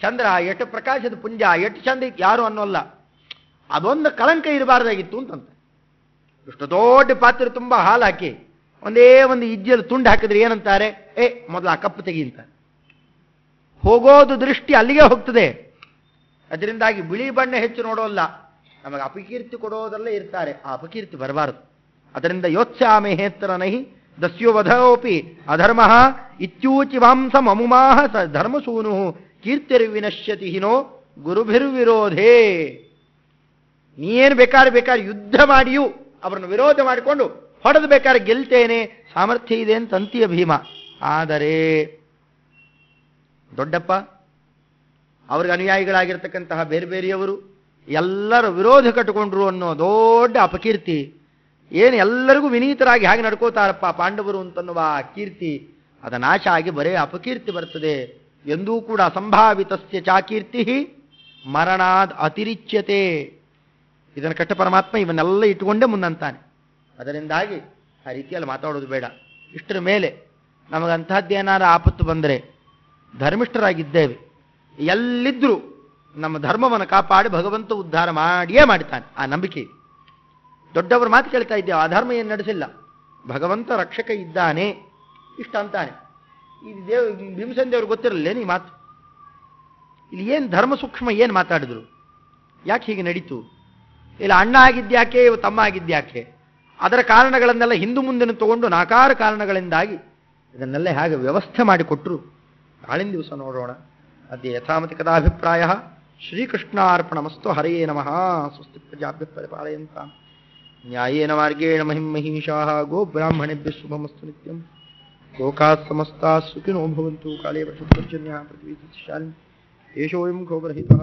ಚಂದ್ರ ಎಷ್ಟು ಪ್ರಕಾಶದ ಪುಂಜ, ಎಷ್ಟು ಚಂದ ಯಾರು ಅನ್ನೋಲ್ಲ, ಅದೊಂದು ಕಳಂಕ ಇರಬಾರ್ದಾಗಿತ್ತು ಅಂತಂತ. ಇಷ್ಟು ದೊಡ್ಡ ಪಾತ್ರೆ ತುಂಬ ಹಾಲು ಹಾಕಿ ಒಂದೇ ಒಂದು ಇಜ್ಜಲು ತುಂಡು ಹಾಕಿದ್ರೆ ಏನಂತಾರೆ? ಮೊದಲು ಆ ಕಪ್ಪು ತೆಗಿ ಅಂತಾರೆ. ಹೋಗೋದು ದೃಷ್ಟಿ ಅಲ್ಲಿಗೆ ಹೋಗ್ತದೆ. ಅದರಿಂದಾಗಿ ಬಿಳಿ ಬಣ್ಣ ಹೆಚ್ಚು ನೋಡೋಲ್ಲ, ನಮಗೆ ಅಪಕೀರ್ತಿ ಕೊಡೋದಲ್ಲೇ ಇರ್ತಾರೆ. ಆ ಅಪಕೀರ್ತಿ ಬರಬಾರದು. ಅದರಿಂದ ಯೋತ್ಸಾಮೆ ಹೇತ್ರ ನಹಿ ದಸ್ಯೋವಧೋಪಿ ಅಧರ್ಮ ಇತ್ಯೂಚಿ ವಾಂಸ ಮಮುಮಾಹ ಸ ಧರ್ಮಸೂನು ಕೀರ್ತಿರ್ವಿನಶ್ಯತಿ ಹಿನೋ ಗುರುಭಿರ್ವಿರೋಧೇ. ನೀನು ಬೇಕಾದ್ರೆ ಯುದ್ಧ ಮಾಡಿಯೂ ಅವರನ್ನು ವಿರೋಧ ಮಾಡಿಕೊಂಡು ಹೊಡೆದು ಬೇಕಾದ್ರೆ ಗೆಲ್ತೇನೆ, ಸಾಮರ್ಥ್ಯ ಇದೆ ಅಂತ ಅಂತೀಯ ಭೀಮ. ಆದರೆ ದೊಡ್ಡಪ್ಪ, ಅವ್ರಿಗೆ ಅನುಯಾಯಿಗಳಾಗಿರ್ತಕ್ಕಂತಹ ಬೇರೆ ಬೇರೆಯವರು ಎಲ್ಲರ ವಿರೋಧ ಕಟ್ಟಿಕೊಂಡ್ರು ಅನ್ನೋ ದೊಡ್ಡ ಅಪಕೀರ್ತಿ. ಏನು ಎಲ್ಲರಿಗೂ ವಿನೀತರಾಗಿ ಹಾಗೆ ನಡ್ಕೋತಾರಪ್ಪ ಪಾಂಡವರು ಅಂತನ್ನುವ ಕೀರ್ತಿ, ಅದ ನಾಶ ಆಗಿ ಬರೇ ಅಪಕೀರ್ತಿ ಬರ್ತದೆ. ಎಂದೂ ಕೂಡ ಸಂಭಾವಿತಸ್ಯ ಚಾಕೀರ್ತಿ ಮರಣಾದ್ ಅತಿರಿಚ್ಯತೆ. ಇದನ್ನು ಕಟ್ಟ ಪರಮಾತ್ಮ ಇವನ್ನೆಲ್ಲ ಇಟ್ಟುಕೊಂಡೇ ಮುಂದಂತಾನೆ. ಅದರಿಂದಾಗಿ ಆ ರೀತಿಯಲ್ಲಿ ಮಾತಾಡೋದು ಬೇಡ. ಇಷ್ಟರ ಮೇಲೆ ನಮಗಂತಹದ್ದೇನಾರ ಆಪತ್ತು ಬಂದರೆ ಧರ್ಮಿಷ್ಠರಾಗಿದ್ದೇವೆ, ಎಲ್ಲಿದ್ದರೂ ನಮ್ಮ ಧರ್ಮವನ್ನು ಕಾಪಾಡಿ ಭಗವಂತ ಉದ್ಧಾರ ಮಾಡಿಯೇ ಮಾಡ್ತಾನೆ. ಆ ನಂಬಿಕೆ. ದೊಡ್ಡವರು ಮಾತು ಕೇಳ್ತಾ ಇದ್ದೇವೆ, ಅಧರ್ಮ ಏನು ನಡೆಸಿಲ್ಲ, ಭಗವಂತ ರಕ್ಷಕ ಇದ್ದಾನೆ, ಇಷ್ಟ ಅಂತಾನೆ. ಈ ಭೀಮಸೇನ ದೇವ್ರಿಗೆ ಗೊತ್ತಿರಲ್ಲೇನು ಈ ಮಾತು? ಇಲ್ಲಿ ಏನು ಧರ್ಮ ಸೂಕ್ಷ್ಮ ಏನು ಮಾತಾಡಿದ್ರು, ಯಾಕೆ ಹೀಗೆ ನಡೀತು, ಇಲ್ಲ ಅಣ್ಣ ಆಗಿದ್ಯಾಕೆ ತಮ್ಮ ಆಗಿದ್ಯಾಕೆ, ಅದರ ಕಾರಣಗಳನ್ನೆಲ್ಲ ಹಿಂದು ಮುಂದಿನ ತಗೊಂಡು ನಾಕಾರ ಕಾರಣಗಳಿಂದಾಗಿ ಇದನ್ನೆಲ್ಲ ಹೇಗೆ ವ್ಯವಸ್ಥೆ ಮಾಡಿಕೊಟ್ರು ನಾಳಿನ ದಿವಸ ನೋಡೋಣ. ಅದೇ ಯಥಾಮತಿ ಕದಾಭಿಪ್ರಾಯ. ಶ್ರೀಕೃಷ್ಣಾರ್ಪಣಮಸ್ತು. ಹರಯೇ ನಮಃ. ಸ್ವಸ್ತಿ ಪ್ರಜಾಭ್ಯಃ ಪರಿಪಾಲಯಂತಾಂ ನ್ಯಾಯೇನ ಮಾರ್ಗೇಣ ಮಹಿಂ ಮಹಿಷಾಃ. ಗೋ ಬ್ರಾಹ್ಮಣೇಭ್ಯಃ ಶುಭಮಸ್ತು ನಿತ್ಯಂ. ಲೋಕಾಃ ಸಮಸ್ತಾಃ ಸುಖಿನೋ ಭವಂತು. ಕಾಲೇ ವರ್ಷಪರ್ಜನ್ಯಃ ಪೃಥ್ವೀ ಶಾಲಿನಿ. ಏಷೋऽಯಂ ಗೋಬ್ರಹಿತಃ.